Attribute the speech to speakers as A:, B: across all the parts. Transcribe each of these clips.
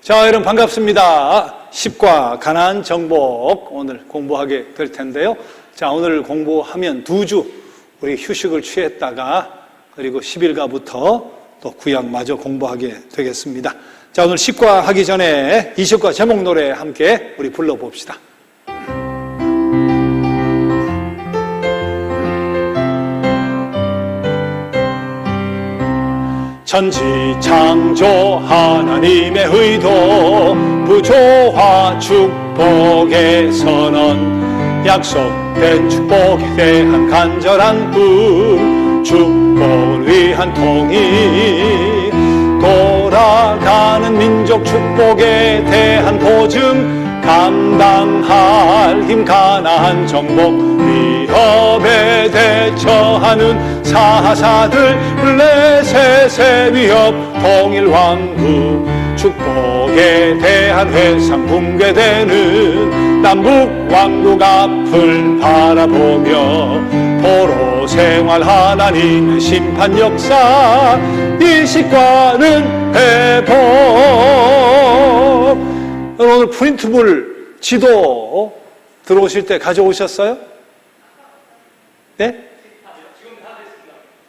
A: 자, 여러분 반갑습니다. 10과 가나안 정복 오늘 공부하게 될 텐데요. 자, 오늘 공부하면 2주 우리 휴식을 취했다가 그리고 10일가부터 또 구약마저 공부하게 되겠습니다. 자, 오늘 10과 하기 전에 20과 제목 노래 함께 우리 불러봅시다. 천지창조 하나님의 의도 부조화 축복의 선언 약속된 축복에 대한 간절한 꿈 축복을 위한 통일 돌아가는 민족 축복에 대한 보증 감당할 힘 가나안 정복 위협에 대처하는 사사들 블레셋의 위협 통일왕국 축복에 대한 회상 붕괴되는 남북왕국 앞을 바라보며 포로 생활 하나님의 심판 역사 이 시과는 회복. 오늘 프린트물 지도 들어오실 때 가져오셨어요? 네?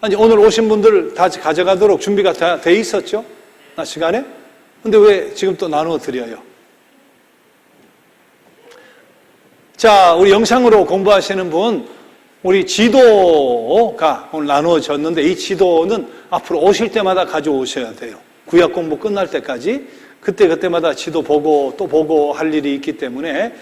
A: 아니, 오늘 오신 분들 다 가져가도록 준비가 다 돼 있었죠? 낮 시간에? 근데 왜 지금 또 나누어 드려요? 자, 우리 영상으로 공부하시는 분, 우리 지도가 오늘 나누어졌는데 이 지도는 앞으로 오실 때마다 가져오셔야 돼요. 구약 공부 끝날 때까지. 그때마다 지도 보고 또 보고 할 일이 있기 때문에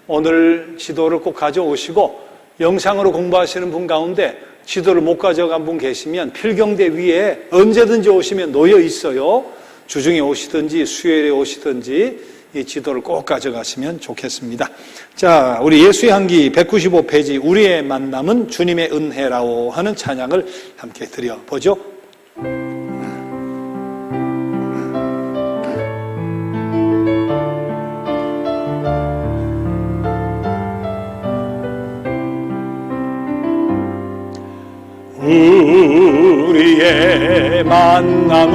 A: 오늘 지도를 꼭 가져오시고 영상으로 공부하시는 분 가운데 지도를 못 가져간 분 계시면 필경대 위에 언제든지 오시면 놓여 있어요. 주중에 오시든지 수요일에 오시든지 이 지도를 꼭 가져가시면 좋겠습니다. 자, 우리 예수의 향기 195페이지 우리의 만남은 주님의 은혜라오 하는 찬양을 함께 드려보죠. 우리의 만남은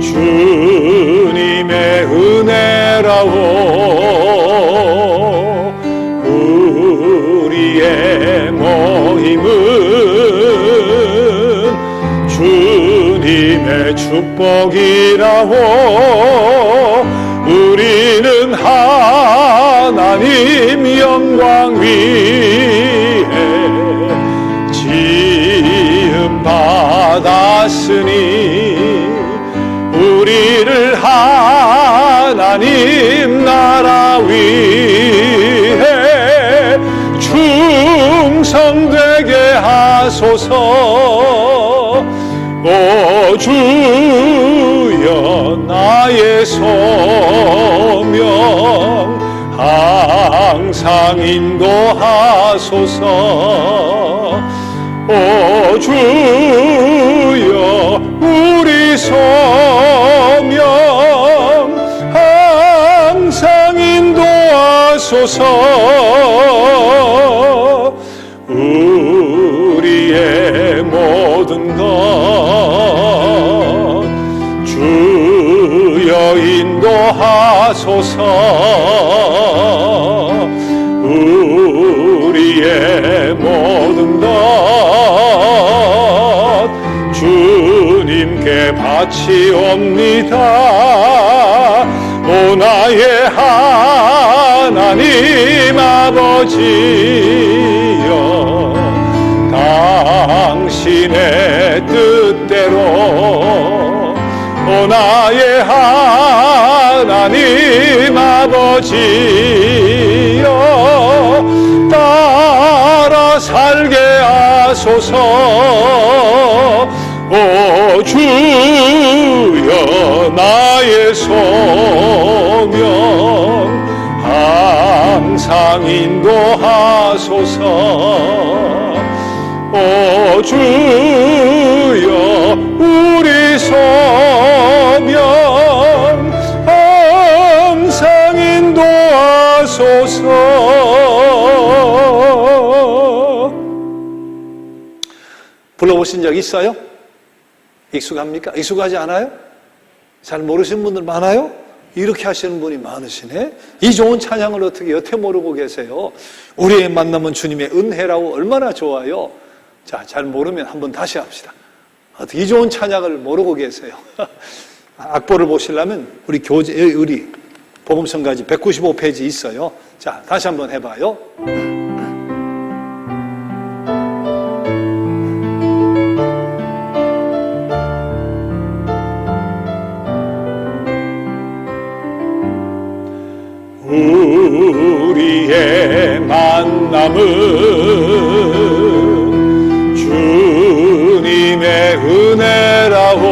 A: 주님의 은혜라오 우리의 모임은 주님의 축복이라오 우리는 하나님 영광 위에 지음 받았으니 우리를 하나님 나라 위해 충성되게 하소서. 오 주여 나의 소명 항상 인도하소서. 오 주여 우리 소명 항상 인도하소서. 우리의 모든 것 주여 인도하소서. 우리의 모든 것 주님께 바치옵니다. 오 나의 하나님 아버지여 당신의 뜻대로 오 나의 하나님 아버지여 따라 살게 하소서. 오 주여 나의 소명 항상 인도하소서. 오 주여 우리 소명 항상 인도하소서. 불러보신 적 있어요? 익숙합니까? 익숙하지 않아요? 잘 모르시는 분들 많아요? 이렇게 하시는 분이 많으시네. 이 좋은 찬양을 어떻게 여태 모르고 계세요? 우리의 만남은 주님의 은혜라고 얼마나 좋아요. 자, 잘 모르면 한번 다시 합시다. 어떻게 이 좋은 찬양을 모르고 계세요? 악보를 보시려면 우리 복음성가지 195페이지 있어요. 자, 다시 한번 해봐요. 우리의 만남은 주님의 은혜라고,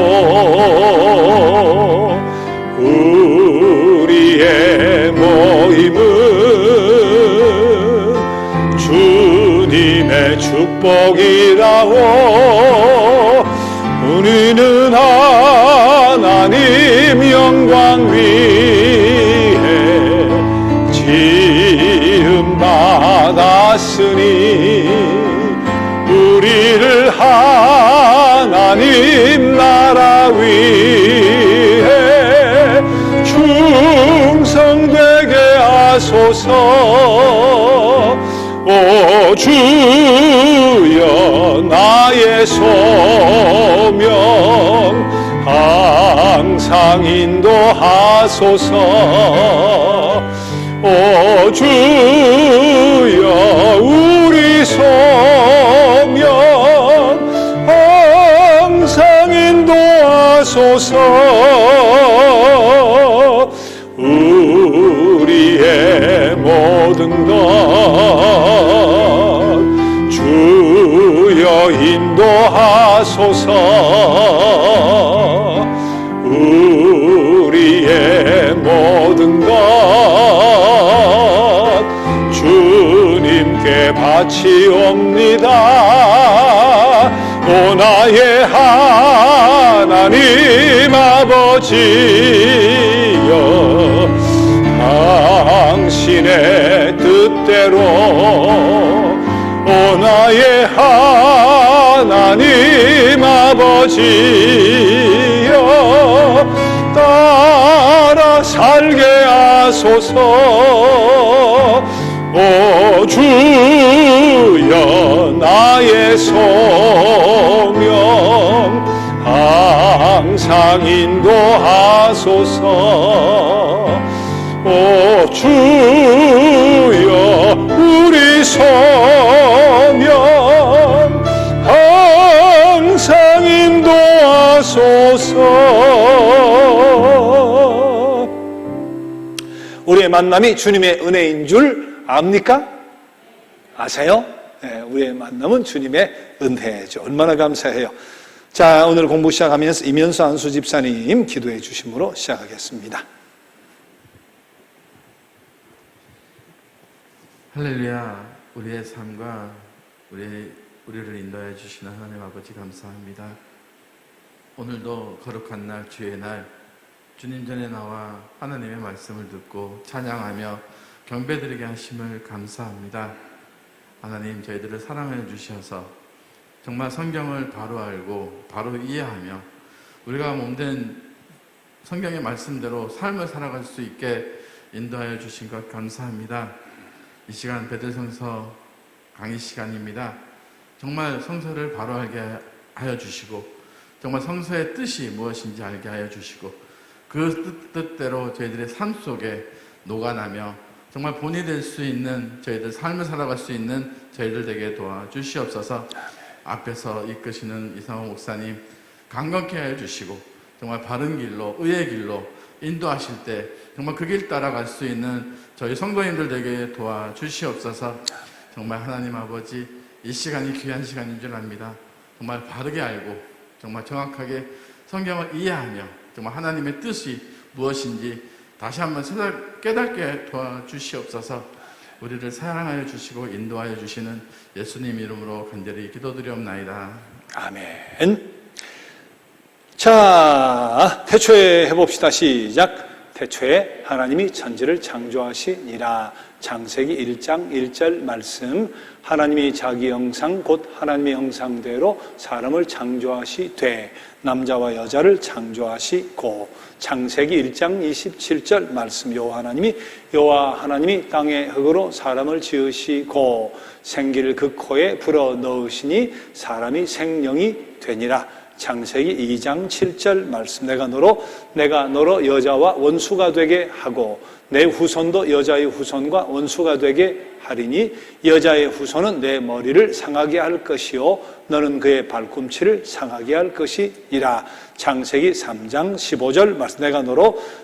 A: 우리의 모임은 주님의 축복이라고, 우리는 하나님 영광 위에 지음 받았으니 우리를 하나님 나라 위해 충성되게 하소서. 오 주여 나의 소명 항상 인도하소서. 오 주여 우리 소명 항상 인도하소서. 우리의 모든 것 주여 인도하소서. 우리의 모든 것 주님께 바치옵니다. 오 나의 하나님 아버지여, 당신의 뜻대로 오 나의 하나님 아버지여 따라 살게 하소서. 오 주여 나의 소명 항상 인도하소서. 오 주여 우리 소명 항상 인도하소서. 우리의 만남이 주님의 은혜인 줄 압니까? 아세요? 네, 우리의 만남은 주님의 은혜죠. 얼마나 감사해요. 자, 오늘 공부 시작하면서 이면수 안수 집사님 기도해 주심으로 시작하겠습니다.
B: 할렐루야. 우리의 삶과 우리를 인도해 주시는 하나님 아버지 감사합니다. 오늘도 거룩한 날, 주의 날, 주님 전에 나와 하나님의 말씀을 듣고 찬양하며 경배드리게 하심을 감사합니다. 하나님, 저희들을 사랑해 주셔서 정말 성경을 바로 알고 바로 이해하며 우리가 몸된 성경의 말씀대로 삶을 살아갈 수 있게 인도하여 주신 것 감사합니다. 이 시간 베들성서 강의 시간입니다. 정말 성서를 바로 알게 하여 주시고 정말 성서의 뜻이 무엇인지 알게 하여 주시고 그 뜻대로 저희들의 삶 속에 녹아나며 정말 본이 될 수 있는 저희들 삶을 살아갈 수 있는 저희들 되게 도와주시옵소서. 앞에서 이끄시는 이상호 목사님 강건케 하여 주시고 정말 바른 길로 의의 길로 인도하실 때 정말 그 길 따라갈 수 있는 저희 성도님들 되게 도와주시옵소서. 정말 하나님 아버지 이 시간이 귀한 시간인 줄 압니다. 정말 바르게 알고 정말 정확하게 성경을 이해하며 정말 하나님의 뜻이 무엇인지 다시 한번 깨닫게 도와주시옵소서. 우리를 사랑하여 주시고 인도하여 주시는 예수님 이름으로 간절히 기도드리옵나이다.
A: 아멘. 자, 태초에 해봅시다. 시작. 태초에 하나님이 천지를 창조하시니라. 창세기 1장 1절 말씀. 하나님이 자기 형상 곧 하나님의 형상대로 사람을 창조하시되 남자와 여자를 창조하시고. 창세기 1장 27절 말씀. 여호와 하나님이 땅의 흙으로 사람을 지으시고 생기를 그 코에 불어 넣으시니 사람이 생명이 되니라. 창세기 2장 7절 말씀. 내가 너로 여자와 원수가 되게 하고 내 후손도 여자의 후손과 원수가 되게 하리니 여자의 후손은 내 머리를 상하게 할 것이요 너는 그의 발꿈치를 상하게 할 것이니라. 창세기 3장 15절 말씀.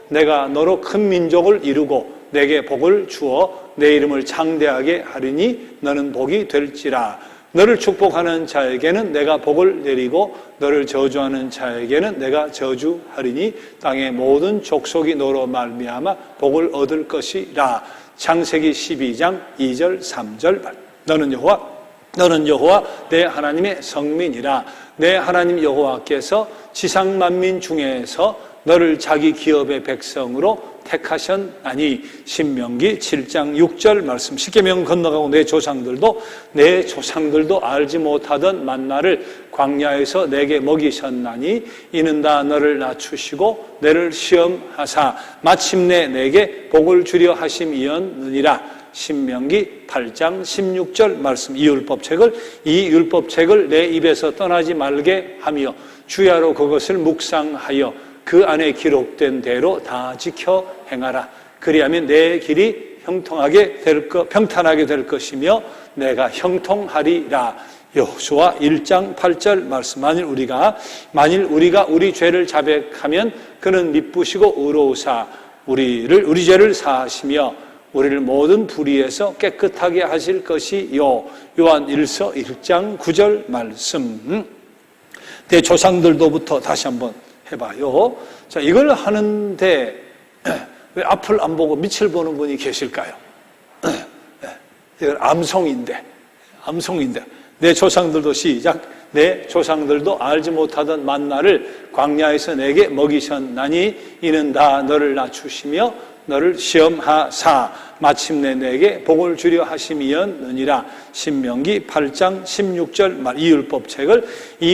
A: 내가 너로 큰 민족을 이루고 내게 복을 주어 내 이름을 창대하게 하리니 너는 복이 될지라. 너를 축복하는 자에게는 내가 복을 내리고 너를 저주하는 자에게는 내가 저주하리니 땅의 모든 족속이 너로 말미암아 복을 얻을 것이라. 창세기 12장 2절 3절 너는 여호와 내 하나님의 성민이라. 내 하나님 여호와께서 지상 만민 중에서 너를 자기 기업의 백성으로 택하셨나니. 신명기 7장 6절 말씀. 십계명 건너가고 내 조상들도 알지 못하던 만나를 광야에서 내게 먹이셨나니 이는 다 너를 낮추시고 너를 시험하사 마침내 내게 복을 주려 하심이었느니라. 신명기 8장 16절 말씀. 이 율법책을 내 입에서 떠나지 말게 하며 주야로 그것을 묵상하여 그 안에 기록된 대로 다 지켜 행하라. 그리하면 내 길이 평탄하게 될 것이며 내가 형통하리라. 여호수아 1장 8절 말씀. 만일 우리가 우리 죄를 자백하면 그는 미쁘시고 의로우사 우리 죄를 사하시며 우리를 모든 불의에서 깨끗하게 하실 것이요. 요한일서 1장 9절 말씀. 내 조상들도부터 다시 한번 해봐요. 자, 이걸 하는데 왜 앞을 안 보고 밑을 보는 분이 계실까요? 이건 암송인데 내 조상들도 시작. 내 조상들도 알지 못하던 만나를 광야에서 내게 먹이셨나니 이는 다 너를 낮추시며 너를 시험하사 마침내 내게 복을 주려 하심이었느니라. 신명기 8장 16절 말. 이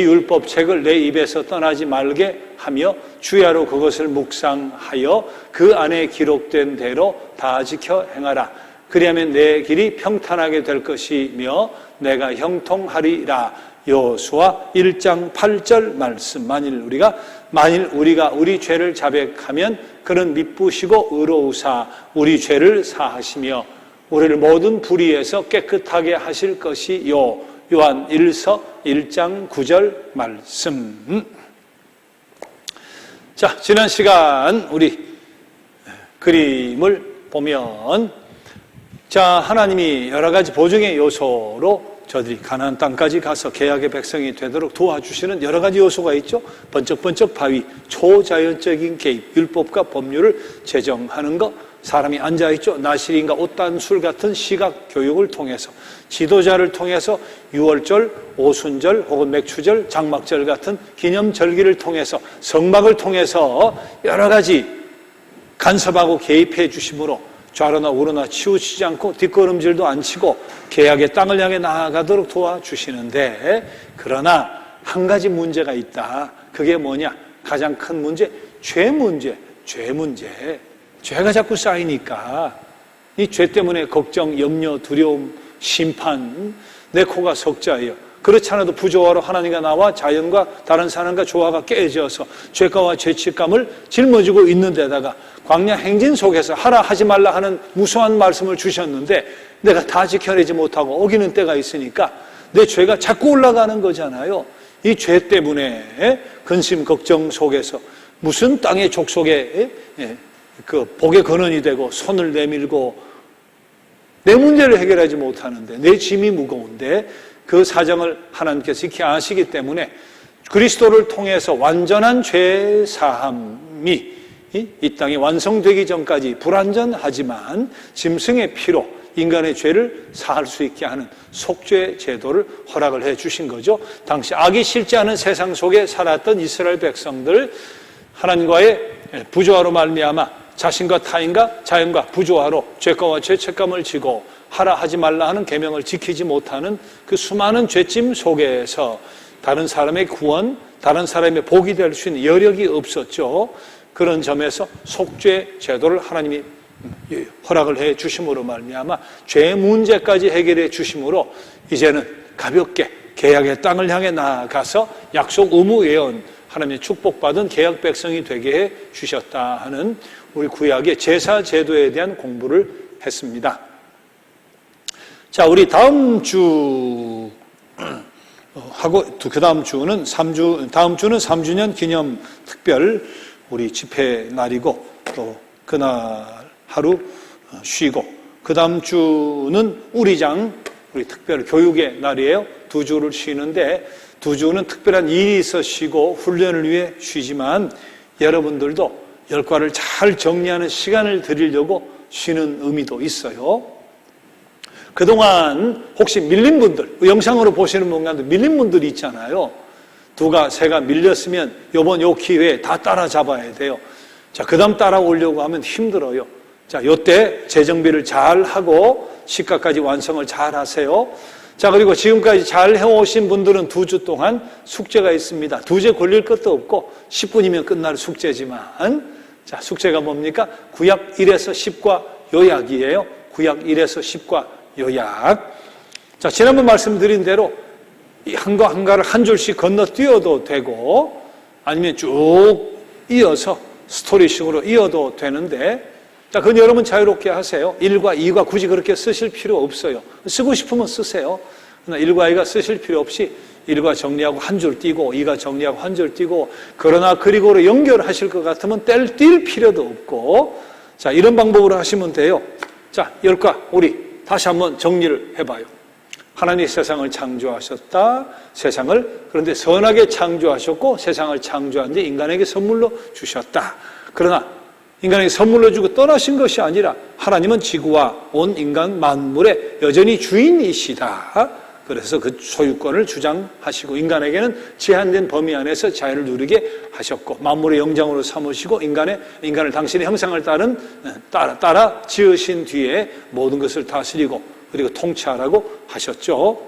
A: 율법책을 내 입에서 떠나지 말게 하며 주야로 그것을 묵상하여 그 안에 기록된 대로 다 지켜 행하라. 그리하면 내 길이 평탄하게 될 것이며 내가 형통하리라. 여호수아 1장 8절 말씀. 만일 우리가 우리 죄를 자백하면 그는 미쁘시고 의로우사 우리 죄를 사하시며 우리를 모든 불의에서 깨끗하게 하실 것이요. 요한일서 1장 9절 말씀. 자, 지난 시간 우리 그림을 보면 하나님이 여러 가지 보증의 요소로 저들이 가나안 땅까지 가서 계약의 백성이 되도록 도와주시는 여러 가지 요소가 있죠. 번쩍번쩍 바위, 초자연적인 개입, 율법과 법률을 제정하는 것, 사람이 앉아있죠. 나실인가 옷단술 같은 시각 교육을 통해서, 지도자를 통해서 유월절, 오순절 혹은 맥추절, 장막절 같은 기념절기를 통해서, 성막을 통해서 여러 가지 간섭하고 개입해 주심으로 좌로나 우로나 치우치지 않고 뒷걸음질도 안 치고 계약의 땅을 향해 나아가도록 도와주시는데, 그러나 한 가지 문제가 있다. 그게 뭐냐? 가장 큰 문제, 죄 문제. 죄가 자꾸 쌓이니까 이 죄 때문에 걱정, 염려, 두려움, 심판, 내 코가 석자예요. 그렇지 않아도 부조화로 하나님과 나와 자연과 다른 사람과 조화가 깨져서 죄가와 죄책감을 짊어지고 있는 데다가 광야 행진 속에서 하라 하지 말라 하는 무수한 말씀을 주셨는데 내가 다 지켜내지 못하고 어기는 때가 있으니까 내 죄가 자꾸 올라가는 거잖아요. 이 죄 때문에 근심 걱정 속에서 무슨 땅의 족속에 그 복의 근원이 되고 손을 내밀고 내 문제를 해결하지 못하는데, 내 짐이 무거운데 그 사정을 하나님께서 익히 아시기 때문에 그리스도를 통해서 완전한 죄 사함이 이 땅이 완성되기 전까지 불완전하지만 짐승의 피로 인간의 죄를 사할 수 있게 하는 속죄 제도를 허락을 해 주신 거죠. 당시 악이 싫지 않은 세상 속에 살았던 이스라엘 백성들, 하나님과의 부조화로 말미암아 자신과 타인과 자연과 부조화로 죄가와 죄책감을 지고 하라 하지 말라 하는 계명을 지키지 못하는 그 수많은 죄짐 속에서 다른 사람의 구원, 다른 사람의 복이 될 수 있는 여력이 없었죠. 그런 점에서 속죄 제도를 하나님이 허락을 해 주심으로 말미암아 죄 문제까지 해결해 주심으로 이제는 가볍게 계약의 땅을 향해 나아가서 약속 의무 예언, 하나님의 축복받은 계약 백성이 되게 해 주셨다 하는 우리 구약의 제사 제도에 대한 공부를 했습니다. 자, 우리 다음 주 하고 그 다음 주는 3주년 기념 특별 우리 집회 날이고 또 그날 하루 쉬고 그 다음 주는 우리 특별 교육의 날이에요. 2주를 쉬는데 2주는 특별한 일이 있어 쉬고 훈련을 위해 쉬지만 여러분들도 열과를 잘 정리하는 시간을 드리려고 쉬는 의미도 있어요. 그동안 혹시 밀린 분들, 영상으로 보시는 분들도 밀린 분들이 있잖아요. 2가 3가 밀렸으면 요 기회에 다 따라잡아야 돼요. 자, 그 다음 따라오려고 하면 힘들어요. 자, 요때 재정비를 잘 하고 시가까지 완성을 잘 하세요. 자, 그리고 지금까지 잘 해오신 분들은 2주 동안 숙제가 있습니다. 2주에 걸릴 것도 없고 10분이면 끝날 숙제지만, 자, 숙제가 뭡니까? 구약 1에서 10과 요약이에요. 구약 1에서 10과 요약. 자, 지난번 말씀드린 대로 한 거 한가를 한 줄씩 건너뛰어도 되고 아니면 쭉 이어서 스토리식으로 이어도 되는데, 자, 그건 여러분 자유롭게 하세요. 1과 2가 굳이 그렇게 쓰실 필요 없어요. 쓰고 싶으면 쓰세요. 그러나 1과 2가 쓰실 필요 없이 1과 정리하고 한 줄 띄고 2가 정리하고 한 줄 띄고, 그러나 그리고로 연결하실 것 같으면 뗄 필요도 없고, 자, 이런 방법으로 하시면 돼요. 자, 열과 우리 다시 한번 정리를 해봐요. 하나님이 세상을 창조하셨다. 그런데 선하게 창조하셨고 세상을 창조하는데 인간에게 선물로 주셨다. 그러나 인간에게 선물로 주고 떠나신 것이 아니라 하나님은 지구와 온 인간 만물의 여전히 주인이시다. 그래서 그 소유권을 주장하시고 인간에게는 제한된 범위 안에서 자유를 누리게 하셨고 만물의 영장으로 삼으시고 인간을 당신의 형상을 따라 지으신 뒤에 모든 것을 다스리고 그리고 통치하라고 하셨죠.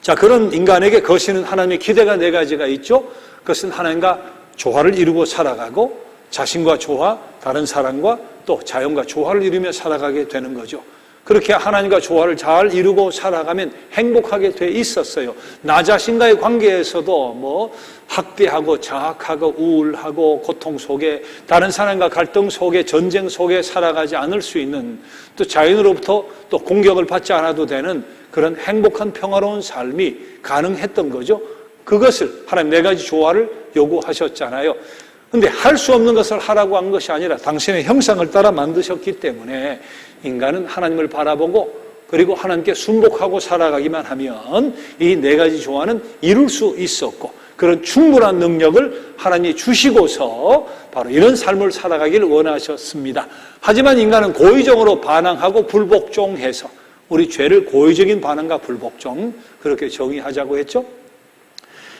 A: 자, 그런 인간에게 거시는 하나님의 기대가 4가지가 있죠. 그것은 하나님과 조화를 이루고 살아가고 자신과 조화, 다른 사람과 또 자연과 조화를 이루며 살아가게 되는 거죠. 그렇게 하나님과 조화를 잘 이루고 살아가면 행복하게 돼 있었어요. 나 자신과의 관계에서도 학대하고 자학하고 우울하고 고통 속에 다른 사람과 갈등 속에 전쟁 속에 살아가지 않을 수 있는, 또 자연으로부터 또 공격을 받지 않아도 되는 그런 행복한 평화로운 삶이 가능했던 거죠. 그것을 하나님 4가지 조화를 요구하셨잖아요. 근데 할 수 없는 것을 하라고 한 것이 아니라 당신의 형상을 따라 만드셨기 때문에 인간은 하나님을 바라보고 그리고 하나님께 순복하고 살아가기만 하면 이 4가지 조화는 이룰 수 있었고, 그런 충분한 능력을 하나님이 주시고서 바로 이런 삶을 살아가기를 원하셨습니다. 하지만 인간은 고의적으로 반항하고 불복종해서, 우리 죄를 고의적인 반항과 불복종 그렇게 정의하자고 했죠.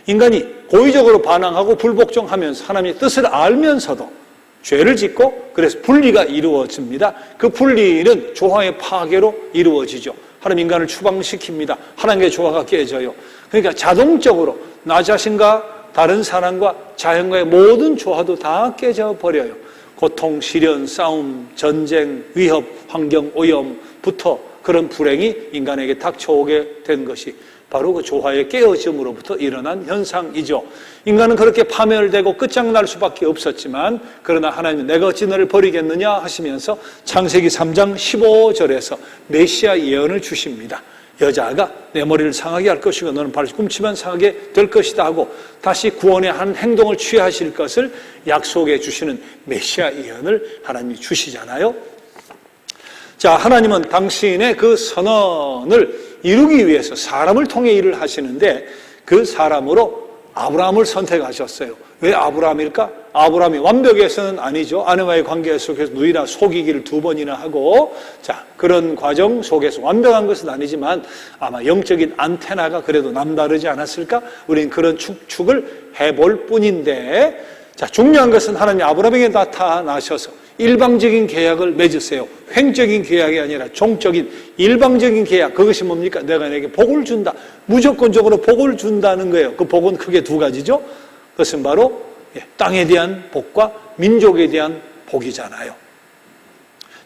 A: 인간이 고의적으로 반항하고 불복종하면서 하나님의 뜻을 알면서도 죄를 짓고 그래서 분리가 이루어집니다. 그 분리는 조화의 파괴로 이루어지죠. 하나님 인간을 추방시킵니다. 하나님의 조화가 깨져요. 그러니까 자동적으로 나 자신과 다른 사람과 자연과의 모든 조화도 다 깨져버려요. 고통, 시련, 싸움, 전쟁, 위협, 환경 오염부터 그런 불행이 인간에게 닥쳐오게 된 것이 바로 그 조화의 깨어짐으로부터 일어난 현상이죠. 인간은 그렇게 파멸되고 끝장날 수밖에 없었지만, 그러나 하나님은 내가 어찌 너를 버리겠느냐 하시면서 창세기 3장 15절에서 메시아 예언을 주십니다. 여자가 내 머리를 상하게 할 것이고 너는 발꿈치만 상하게 될 것이다 하고 다시 구원의 한 행동을 취하실 것을 약속해 주시는 메시아 예언을 하나님이 주시잖아요. 자, 하나님은 당신의 그 선언을 이루기 위해서 사람을 통해 일을 하시는데 그 사람으로 아브라함을 선택하셨어요. 왜 아브라함일까? 아브라함이 완벽해서는 아니죠. 아내와의 관계 속에서 누이나 속이기를 2번이나 하고, 자, 그런 과정 속에서 완벽한 것은 아니지만 아마 영적인 안테나가 그래도 남다르지 않았을까? 우리는 그런 축축을 해볼 뿐인데, 자, 중요한 것은 하나님 아브라함에게 나타나셔서 일방적인 계약을 맺으세요. 횡적인 계약이 아니라 종적인 일방적인 계약. 그것이 뭡니까? 내가 내게 복을 준다. 무조건적으로 복을 준다는 거예요. 그 복은 크게 두 가지죠. 그것은 바로 땅에 대한 복과 민족에 대한 복이잖아요.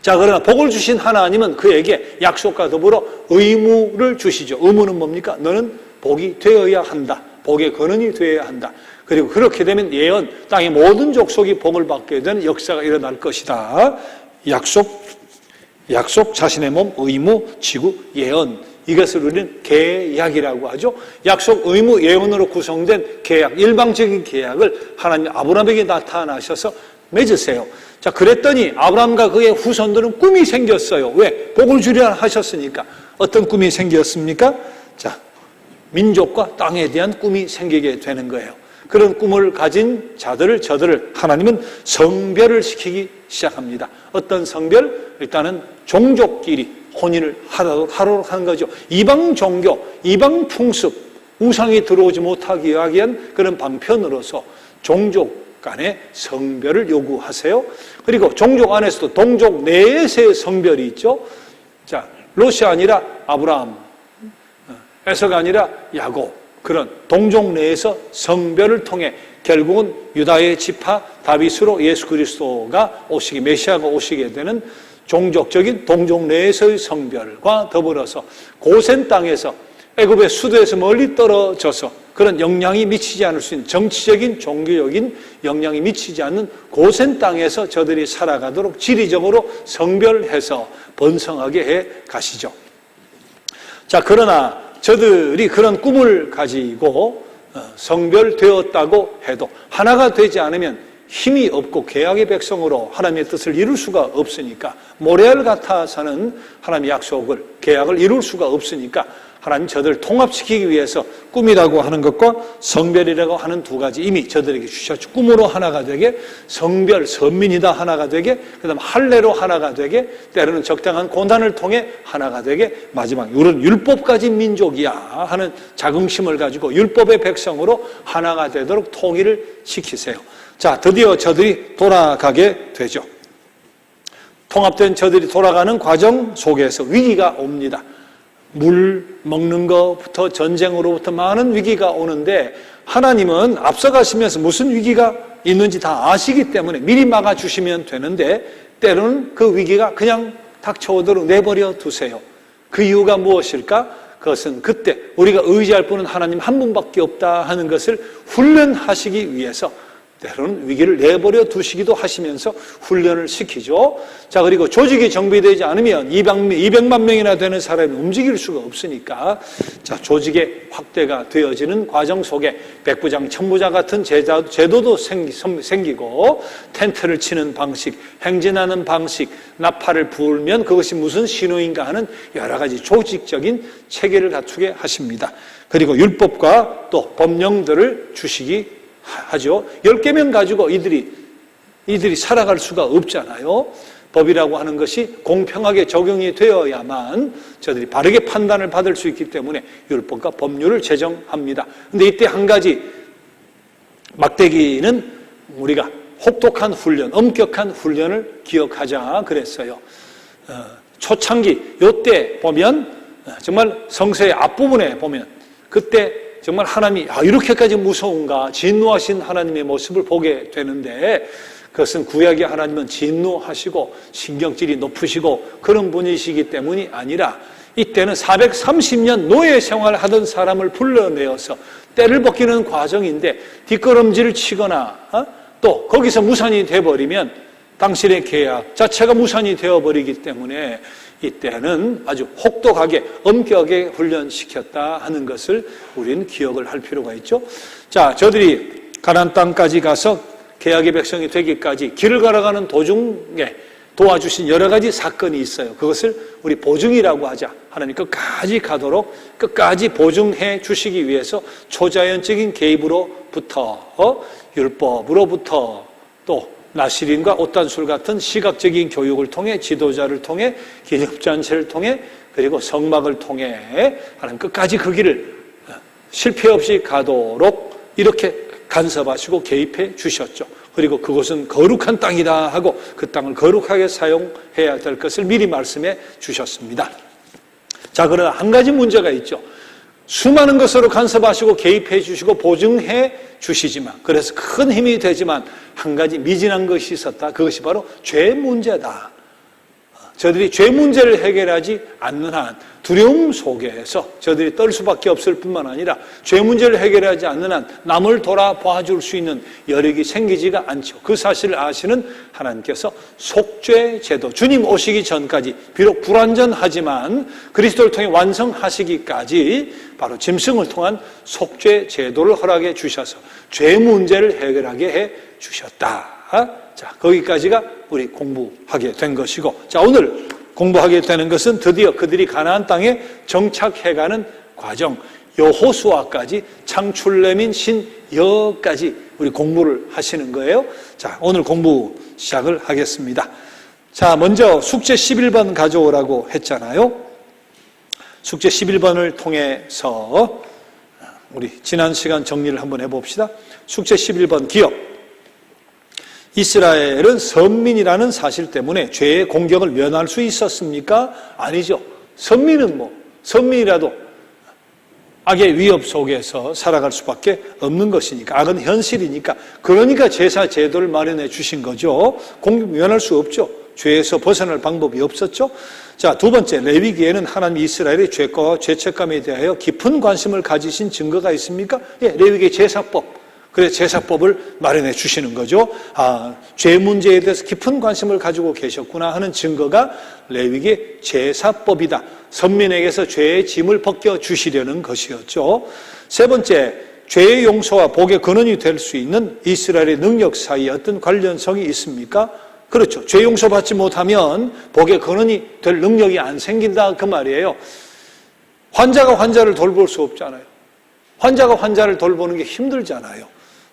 A: 자, 그러나 복을 주신 하나님은 그에게 약속과 더불어 의무를 주시죠. 의무는 뭡니까? 너는 복이 되어야 한다. 복의 근원이 되어야 한다. 그리고 그렇게 되면 예언, 땅의 모든 족속이 복을 받게 되는 역사가 일어날 것이다. 약속, 자신의 몸, 의무, 지구, 예언. 이것을 우리는 계약이라고 하죠. 약속, 의무, 예언으로 구성된 계약, 일방적인 계약을 하나님 아브라함에게 나타나셔서 맺으세요. 자, 그랬더니 아브라함과 그의 후손들은 꿈이 생겼어요. 왜? 복을 주리라 하셨으니까. 어떤 꿈이 생겼습니까? 자, 민족과 땅에 대한 꿈이 생기게 되는 거예요. 그런 꿈을 가진 저들을 하나님은 성별을 시키기 시작합니다. 어떤 성별? 일단은 종족끼리 혼인을 하도록 하는 거죠. 이방 종교, 이방 풍습, 우상이 들어오지 못하기 위한 그런 방편으로서 종족 간의 성별을 요구하세요. 그리고 종족 안에서도 동족 내에서의 성별이 있죠. 자, 롯이 아니라 아브라함, 에서가 아니라 야곱, 그런 동족 내에서 성별을 통해 결국은 유다의 지파 다윗으로 예수 그리스도가 오시게, 메시아가 오시게 되는 종족적인 동족 내에서의 성별과 더불어서 고센 땅에서 애굽의 수도에서 멀리 떨어져서 그런 영향이 미치지 않을 수 있는 정치적인 종교적인 영향이 미치지 않는 고센 땅에서 저들이 살아가도록 지리적으로 성별해서 번성하게 해 가시죠. 자, 그러나 저들이 그런 꿈을 가지고 성별되었다고 해도 하나가 되지 않으면 힘이 없고 계약의 백성으로 하나님의 뜻을 이룰 수가 없으니까, 모래알 같아서는 하나님의 약속을, 계약을 이룰 수가 없으니까 하나님 저들을 통합시키기 위해서 꿈이라고 하는 것과 성별이라고 하는 두 가지 이미 저들에게 주셨죠. 꿈으로 하나가 되게, 성별, 선민이다 하나가 되게, 그 다음 할례로 하나가 되게, 때로는 적당한 고난을 통해 하나가 되게, 마지막 우리는 율법 가진 민족이야 하는 자긍심을 가지고 율법의 백성으로 하나가 되도록 통일을 시키세요. 자, 드디어 저들이 돌아가게 되죠. 통합된 저들이 돌아가는 과정 속에서 위기가 옵니다. 물 먹는 것부터 전쟁으로부터 많은 위기가 오는데 하나님은 앞서가시면서 무슨 위기가 있는지 다 아시기 때문에 미리 막아주시면 되는데 때로는 그 위기가 그냥 닥쳐오도록 내버려 두세요. 그 이유가 무엇일까? 그것은 그때 우리가 의지할 분은 하나님 한 분밖에 없다 하는 것을 훈련하시기 위해서 때로는 위기를 내버려 두시기도 하시면서 훈련을 시키죠. 자, 그리고 조직이 정비되지 않으면 200만 명이나 되는 사람이 움직일 수가 없으니까, 자, 조직의 확대가 되어지는 과정 속에 백부장, 천부장 같은 제도도 생기고, 텐트를 치는 방식, 행진하는 방식, 나팔을 불면 그것이 무슨 신호인가 하는 여러 가지 조직적인 체계를 갖추게 하십니다. 그리고 율법과 또 법령들을 주시기 하죠. 10개면 가지고 이들이 살아갈 수가 없잖아요. 법이라고 하는 것이 공평하게 적용이 되어야만 저들이 바르게 판단을 받을 수 있기 때문에 율법과 법률을 제정합니다. 근데 이때 한 가지 막대기는 우리가 혹독한 훈련, 엄격한 훈련을 기억하자 그랬어요. 초창기 요때 보면 정말 성서의 앞부분에 보면 그때 정말 하나님이 이렇게까지 무서운가, 진노하신 하나님의 모습을 보게 되는데, 그것은 구약의 하나님은 진노하시고 신경질이 높으시고 그런 분이시기 때문이 아니라 이때는 430년 노예 생활을 하던 사람을 불러내어서 때를 벗기는 과정인데 뒷걸음질을 치거나 또 거기서 무산이 되어버리면 당신의 계약 자체가 무산이 되어버리기 때문에 이때는 아주 혹독하게 엄격하게 훈련시켰다 하는 것을 우리는 기억을 할 필요가 있죠. 자, 저들이 가나안 땅까지 가서 계약의 백성이 되기까지 길을 걸어가는 도중에 도와주신 여러 가지 사건이 있어요. 그것을 우리 보증이라고 하자. 하나님 끝까지 가도록 끝까지 보증해 주시기 위해서 초자연적인 개입으로부터 율법으로부터 또 나시린과 옷단술 같은 시각적인 교육을 통해 지도자를 통해 기념잔치를 통해 그리고 성막을 통해 하나님 끝까지 그 길을 실패 없이 가도록 이렇게 간섭하시고 개입해 주셨죠. 그리고 그곳은 거룩한 땅이다 하고 그 땅을 거룩하게 사용해야 될 것을 미리 말씀해 주셨습니다. 자, 그러나 한 가지 문제가 있죠. 수많은 것으로 간섭하시고 개입해 주시고 보증해 주시지만, 그래서 큰 힘이 되지만 한 가지 미진한 것이 있었다. 그것이 바로 죄 문제다. 저들이 죄 문제를 해결하지 않는 한 두려움 속에서 저들이 떨 수밖에 없을 뿐만 아니라 죄 문제를 해결하지 않는 한 남을 돌아봐 줄 수 있는 여력이 생기지가 않죠. 그 사실을 아시는 하나님께서 속죄 제도, 주님 오시기 전까지 비록 불완전하지만 그리스도를 통해 완성하시기까지 바로 짐승을 통한 속죄 제도를 허락해 주셔서 죄 문제를 해결하게 해 주셨다. 자, 거기까지가 우리 공부하게 된 것이고, 자, 오늘 공부하게 되는 것은 드디어 그들이 가나안 땅에 정착해가는 과정, 여호수아까지 창출렘인 신여까지 우리 공부를 하시는 거예요. 자, 오늘 공부 시작을 하겠습니다. 자, 먼저 숙제 11번 가져오라고 했잖아요. 숙제 11번을 통해서 우리 지난 시간 정리를 한번 해봅시다. 숙제 11번 기억. 이스라엘은 선민이라는 사실 때문에 죄의 공격을 면할 수 있었습니까? 아니죠. 선민이라도 악의 위협 속에서 살아갈 수밖에 없는 것이니까, 악은 현실이니까, 그러니까 제사 제도를 마련해 주신 거죠. 공격 면할 수 없죠. 죄에서 벗어날 방법이 없었죠. 자, 두 번째, 레위기에는 하나님 이스라엘의 죄과와 죄책감에 대하여 깊은 관심을 가지신 증거가 있습니까? 예, 레위기 제사법. 그래서 제사법을 마련해 주시는 거죠. 죄 문제에 대해서 깊은 관심을 가지고 계셨구나 하는 증거가 레위기 제사법이다. 선민에게서 죄의 짐을 벗겨 주시려는 것이었죠. 세 번째, 죄의 용서와 복의 근원이 될 수 있는 이스라엘의 능력 사이에 어떤 관련성이 있습니까? 그렇죠. 죄 용서받지 못하면 복의 근원이 될 능력이 안 생긴다 그 말이에요. 환자가 환자를 돌볼 수 없잖아요. 환자가 환자를 돌보는 게 힘들잖아요.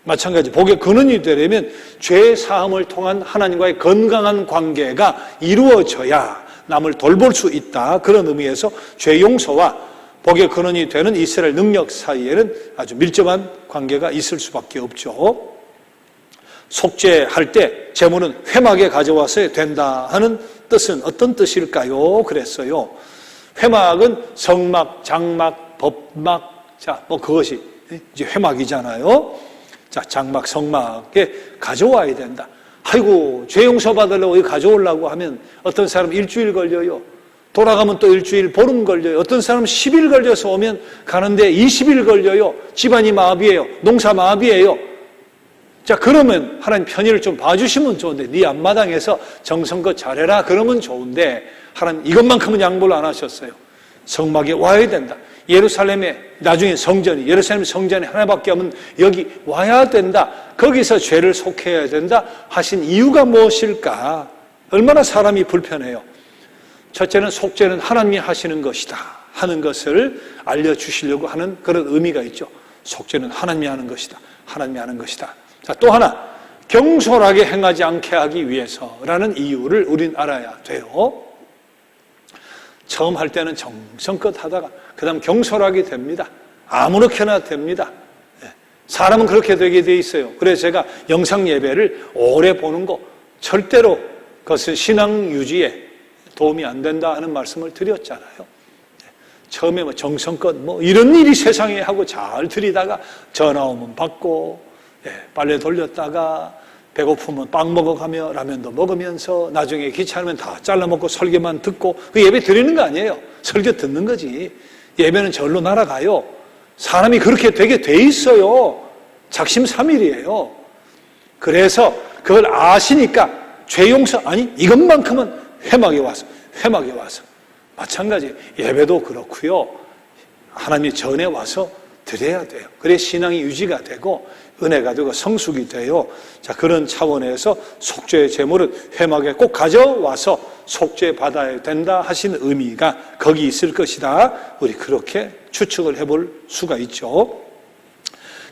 A: 마찬가지 복의 근원이 되려면 죄 사함을 통한 하나님과의 건강한 관계가 이루어져야 남을 돌볼 수 있다. 그런 의미에서 죄 용서와 복의 근원이 되는 이스라엘 능력 사이에는 아주 밀접한 관계가 있을 수밖에 없죠. 속죄할 때 제물은 회막에 가져와서 된다 하는 뜻은 어떤 뜻일까요? 그랬어요. 회막은 성막, 장막, 법막, 자, 그것이 이제 회막이잖아요. 자, 장막, 성막에 가져와야 된다. 아이고, 죄 용서 받으려고 가져오려고 하면 어떤 사람 일주일 걸려요. 돌아가면 또 일주일, 보름 걸려요. 어떤 사람 10일 걸려서 오면 가는데 20일 걸려요. 집안이 마비예요. 농사 마비예요. 자, 그러면 하나님 편의를 좀 봐주시면 좋은데, 네 앞마당에서 정성껏 잘해라 그러면 좋은데, 하나님 이것만큼은 양보를 안 하셨어요. 성막에 와야 된다. 예루살렘에 나중에 성전이, 예루살렘 성전이 하나밖에 없는 여기 와야 된다. 거기서 죄를 속해야 된다 하신 이유가 무엇일까? 얼마나 사람이 불편해요. 첫째는 속죄는 하나님이 하시는 것이다 하는 것을 알려주시려고 하는 그런 의미가 있죠. 속죄는 하나님이 하는 것이다. 하나님이 하는 것이다. 자, 또 하나, 경솔하게 행하지 않게 하기 위해서라는 이유를 우린 알아야 돼요. 처음 할 때는 정성껏 하다가 그 다음 경솔하게 됩니다. 아무렇게나 됩니다. 사람은 그렇게 되게 돼 있어요. 그래서 제가 영상 예배를 오래 보는 거 절대로 그것은 신앙 유지에 도움이 안 된다 하는 말씀을 드렸잖아요. 처음에 정성껏 이런 일이 세상에 하고 잘 드리다가 전화 오면 받고, 빨래 돌렸다가 배고프면 빵 먹어가며 라면도 먹으면서 나중에 귀찮으면 다 잘라먹고 설교만 듣고, 그 예배 드리는 거 아니에요. 설교 듣는 거지. 예배는 절로 날아가요. 사람이 그렇게 되게 돼 있어요. 작심삼일이에요. 그래서 그걸 아시니까 죄 용서, 아니 이것만큼은 회막에 와서 마찬가지 예배도 그렇고요. 하나님의 전에 와서 드려야 돼요. 그래 신앙이 유지가 되고 은혜가 되고 성숙이 돼요. 자, 그런 차원에서 속죄의 제물은 회막에 꼭 가져와서 속죄 받아야 된다 하신 의미가 거기 있을 것이다. 우리 그렇게 추측을 해볼 수가 있죠.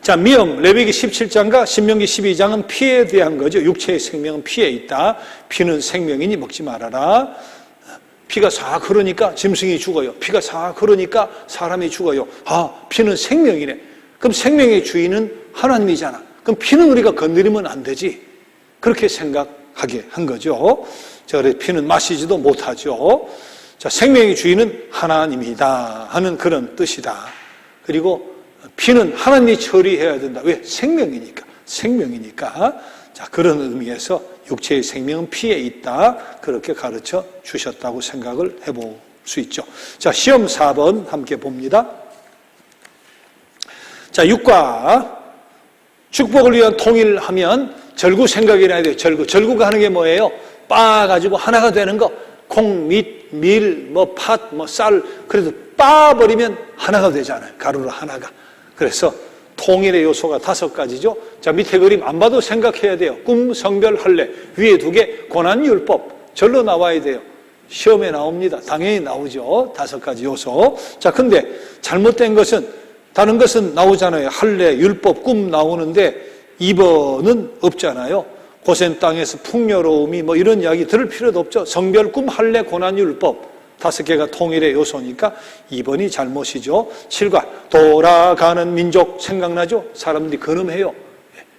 A: 자, 미영, 레위기 17장과 신명기 12장은 피에 대한 거죠. 육체의 생명은 피에 있다. 피는 생명이니 먹지 말아라. 피가 싹 흐르니까 짐승이 죽어요. 피가 싹 흐르니까 사람이 죽어요. 피는 생명이네. 그럼 생명의 주인은 하나님이잖아. 그럼 피는 우리가 건드리면 안 되지. 그렇게 생각하게 한 거죠. 자, 그래서 피는 마시지도 못하죠. 자, 생명의 주인은 하나님이다 하는 그런 뜻이다. 그리고 피는 하나님이 처리해야 된다. 왜? 생명이니까. 자, 그런 의미에서 육체의 생명은 피에 있다. 그렇게 가르쳐 주셨다고 생각을 해볼 수 있죠. 자, 시험 4번 함께 봅니다. 자, 6과 축복을 위한 통일하면 절구 생각이 나야 돼요. 절구가 하는 게 뭐예요? 빻아가지고 하나가 되는 거. 콩, 밀, 팥, 쌀. 그래도 빻아버리면 하나가 되잖아요. 가루로 하나가. 그래서 통일의 요소가 5가지죠. 자, 밑에 그림 안 봐도 생각해야 돼요. 꿈, 성별, 할례. 위에 2개, 고난, 율법. 절로 나와야 돼요. 시험에 나옵니다. 당연히 나오죠. 5가지 요소. 자, 근데 잘못된 것은, 다른 것은 나오잖아요. 할례, 율법, 꿈 나오는데 2번은 없잖아요. 고센 땅에서 풍요로움이 이런 이야기 들을 필요도 없죠. 성별, 꿈, 할례, 고난, 율법. 5개가 통일의 요소니까 2번이 잘못이죠. 7과 돌아가는 민족 생각나죠? 사람들이 근엄해요.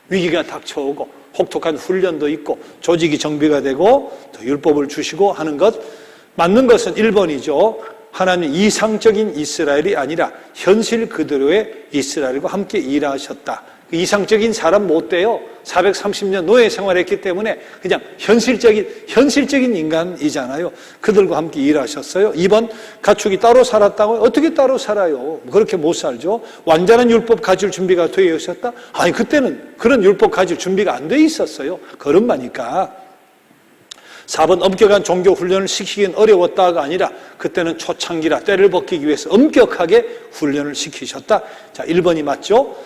A: 위기가 닥쳐오고 혹독한 훈련도 있고 조직이 정비가 되고 또 율법을 주시고 하는 것. 맞는 것은 1번이죠. 하나님 이상적인 이스라엘이 아니라 현실 그대로의 이스라엘과 함께 일하셨다. 이상적인 사람 못 돼요. 430년 노예 생활했기 때문에 그냥 현실적인 인간이잖아요. 그들과 함께 일하셨어요. 2번, 가축이 따로 살았다고요? 어떻게 따로 살아요? 그렇게 못 살죠. 완전한 율법 가질 준비가 되어 있었다? 아니, 그때는 그런 율법 가질 준비가 안 돼 있었어요. 걸음마니까. 4번, 엄격한 종교 훈련을 시키긴 어려웠다가 아니라 그때는 초창기라 때를 벗기기 위해서 엄격하게 훈련을 시키셨다. 자, 1번이 맞죠?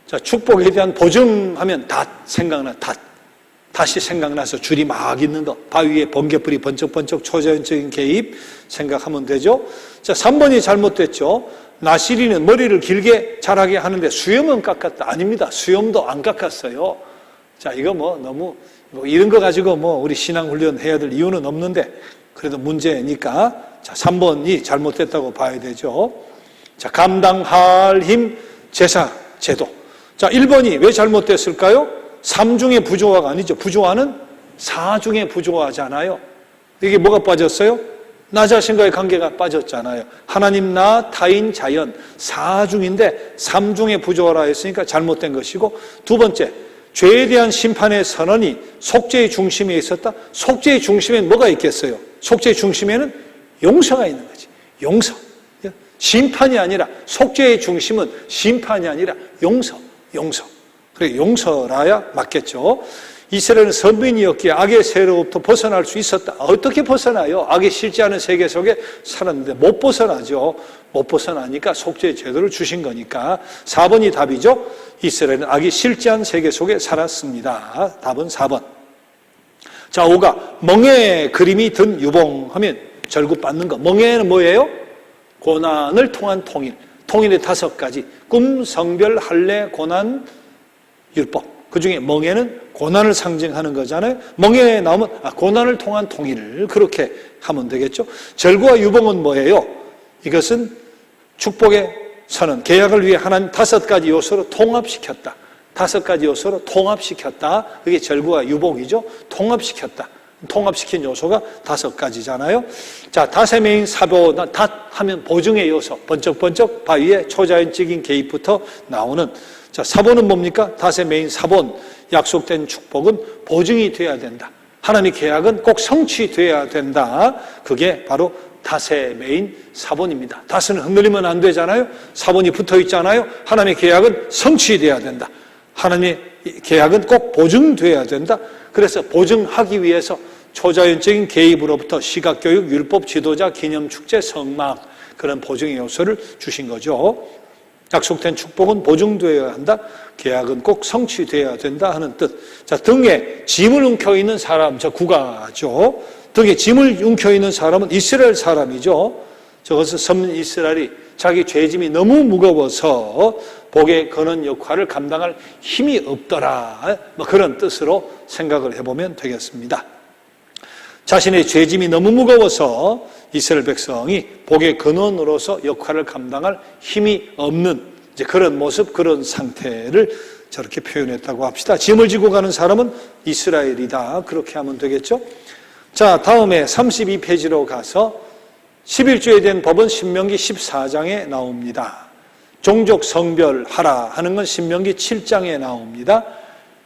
A: 자, 축복에 대한 보증하면 다시 생각나서 줄이 막 있는 거, 바위에 번개불이 번쩍번쩍 초자연적인 개입 생각하면 되죠. 자, 3번이 잘못됐죠. 나시리는 머리를 길게 자라게 하는데 수염은 깎았다. 아닙니다. 수염도 안 깎았어요. 자, 이거 너무 이런 거 가지고 우리 신앙훈련 해야 될 이유는 없는데 그래도 문제니까. 자, 3번이 잘못됐다고 봐야 되죠. 자, 감당할 힘, 제사, 제도. 자, 1번이 왜 잘못됐을까요? 3중에 부조화가 아니죠. 부조화는 4중에 부조화잖아요. 이게 뭐가 빠졌어요? 나 자신과의 관계가 빠졌잖아요. 하나님, 나, 타인, 자연 4중인데 3중에 부조화라 했으니까 잘못된 것이고, 2번째, 죄에 대한 심판의 선언이 속죄의 중심에 있었다. 속죄의 중심에는 뭐가 있겠어요? 속죄의 중심에는 용서가 있는 거지. 용서. 심판이 아니라, 속죄의 중심은 심판이 아니라 용서. 그래, 용서라야 맞겠죠. 이스라엘은 선민이었기에 악의 세로부터 벗어날 수 있었다. 어떻게 벗어나요? 악이 싫지 않은 세계 속에 살았는데 못 벗어나죠. 못 벗어나니까 속죄의 제도를 주신 거니까. 4번이 답이죠. 이스라엘은 악이 싫지 않은 세계 속에 살았습니다. 답은 4번. 자, 5가 멍에 그림이 든 유봉 하면 절구 받는 거. 멍에는 뭐예요? 고난을 통한 통일. 통일의 5가지. 꿈, 성별, 할례, 고난, 율법. 그 중에 멍에는 고난을 상징하는 거잖아요. 멍에 나오면 고난을 통한 통일을 그렇게 하면 되겠죠. 절구와 유봉은 뭐예요? 이것은 축복의 선언, 계약을 위해 하나님 5가지 요소로 통합시켰다. 5가지 요소로 통합시켰다. 그게 절구와 유봉이죠. 통합시켰다. 통합시킨 요소가 5가지잖아요. 자, 닷의 메인 사보, 닷 하면 보증의 요소, 번쩍번쩍 바위에 초자연적인 개입부터 나오는. 자, 사본은 뭡니까? 닷의 메인 사본, 약속된 축복은 보증이 돼야 된다. 하나님의 계약은 꼭 성취돼야 된다. 그게 바로 닷의 메인 사본입니다. 닷은 흔들리면 안 되잖아요. 사본이 붙어 있잖아요. 하나님의 계약은 성취돼야 된다. 하나님의 계약은 꼭 보증돼야 된다. 그래서 보증하기 위해서 초자연적인 개입으로부터 시각교육, 율법, 지도자, 기념축제, 성막 그런 보증의 요소를 주신 거죠. 약속된 축복은 보증되어야 한다. 계약은 꼭 성취되어야 된다 하는 뜻. 자, 등에 짐을 움켜있는 사람, 저 구가죠. 등에 짐을 움켜있는 사람은 이스라엘 사람이죠. 저것은 선민 이스라엘이 자기 죄짐이 너무 무거워서 복에 거는 역할을 감당할 힘이 없더라. 그런 뜻으로 생각을 해보면 되겠습니다. 자신의 죄짐이 너무 무거워서 이스라엘 백성이 복의 근원으로서 역할을 감당할 힘이 없는 이제 그런 모습, 그런 상태를 저렇게 표현했다고 합시다. 짐을 지고 가는 사람은 이스라엘이다. 그렇게 하면 되겠죠. 자, 다음에 32페이지로 가서 11조에 대한 법은 신명기 14장에 나옵니다. 종족 성별하라 하는 건 신명기 7장에 나옵니다.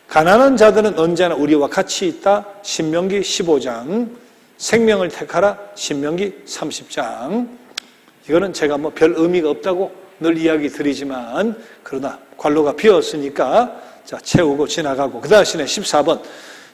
A: 가난한 자들은 언제나 우리와 같이 있다. 신명기 15장. 생명을 택하라. 신명기 30장. 이거는 제가 뭐 별 의미가 없다고 늘 이야기 드리지만 그러나 관로가 비었으니까 자, 채우고 지나가고 그 다음에 14번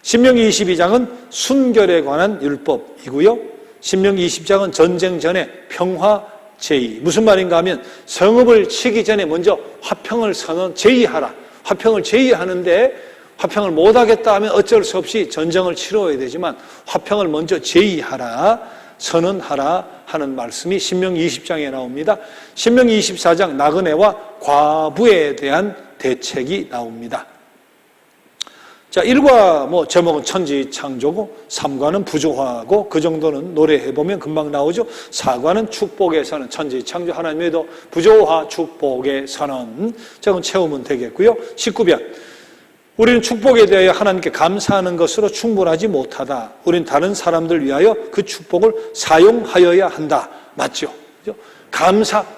A: 신명기 22장은 순결에 관한 율법이고요. 신명기 20장은 전쟁 전에 평화 제의. 무슨 말인가 하면 성읍을 치기 전에 먼저 화평을 제의하라. 화평을 제의하는데 화평을 못하겠다 하면 어쩔 수 없이 전쟁을 치러야 되지만 화평을 먼저 제의하라, 선언하라 하는 말씀이 신명기 20장에 나옵니다. 신명기 24장 나그네와 과부에 대한 대책이 나옵니다. 자, 1과 뭐 제목은 천지창조고 3과는 부조화고 그 정도는 노래해보면 금방 나오죠. 4과는 축복의 선언, 천지창조 하나님의 도 부조화 축복의 선언. 저건 채우면 되겠고요. 19편 우리는 축복에 대하여 하나님께 감사하는 것으로 충분하지 못하다. 우리는 다른 사람들 위하여 그 축복을 사용하여야 한다. 맞죠?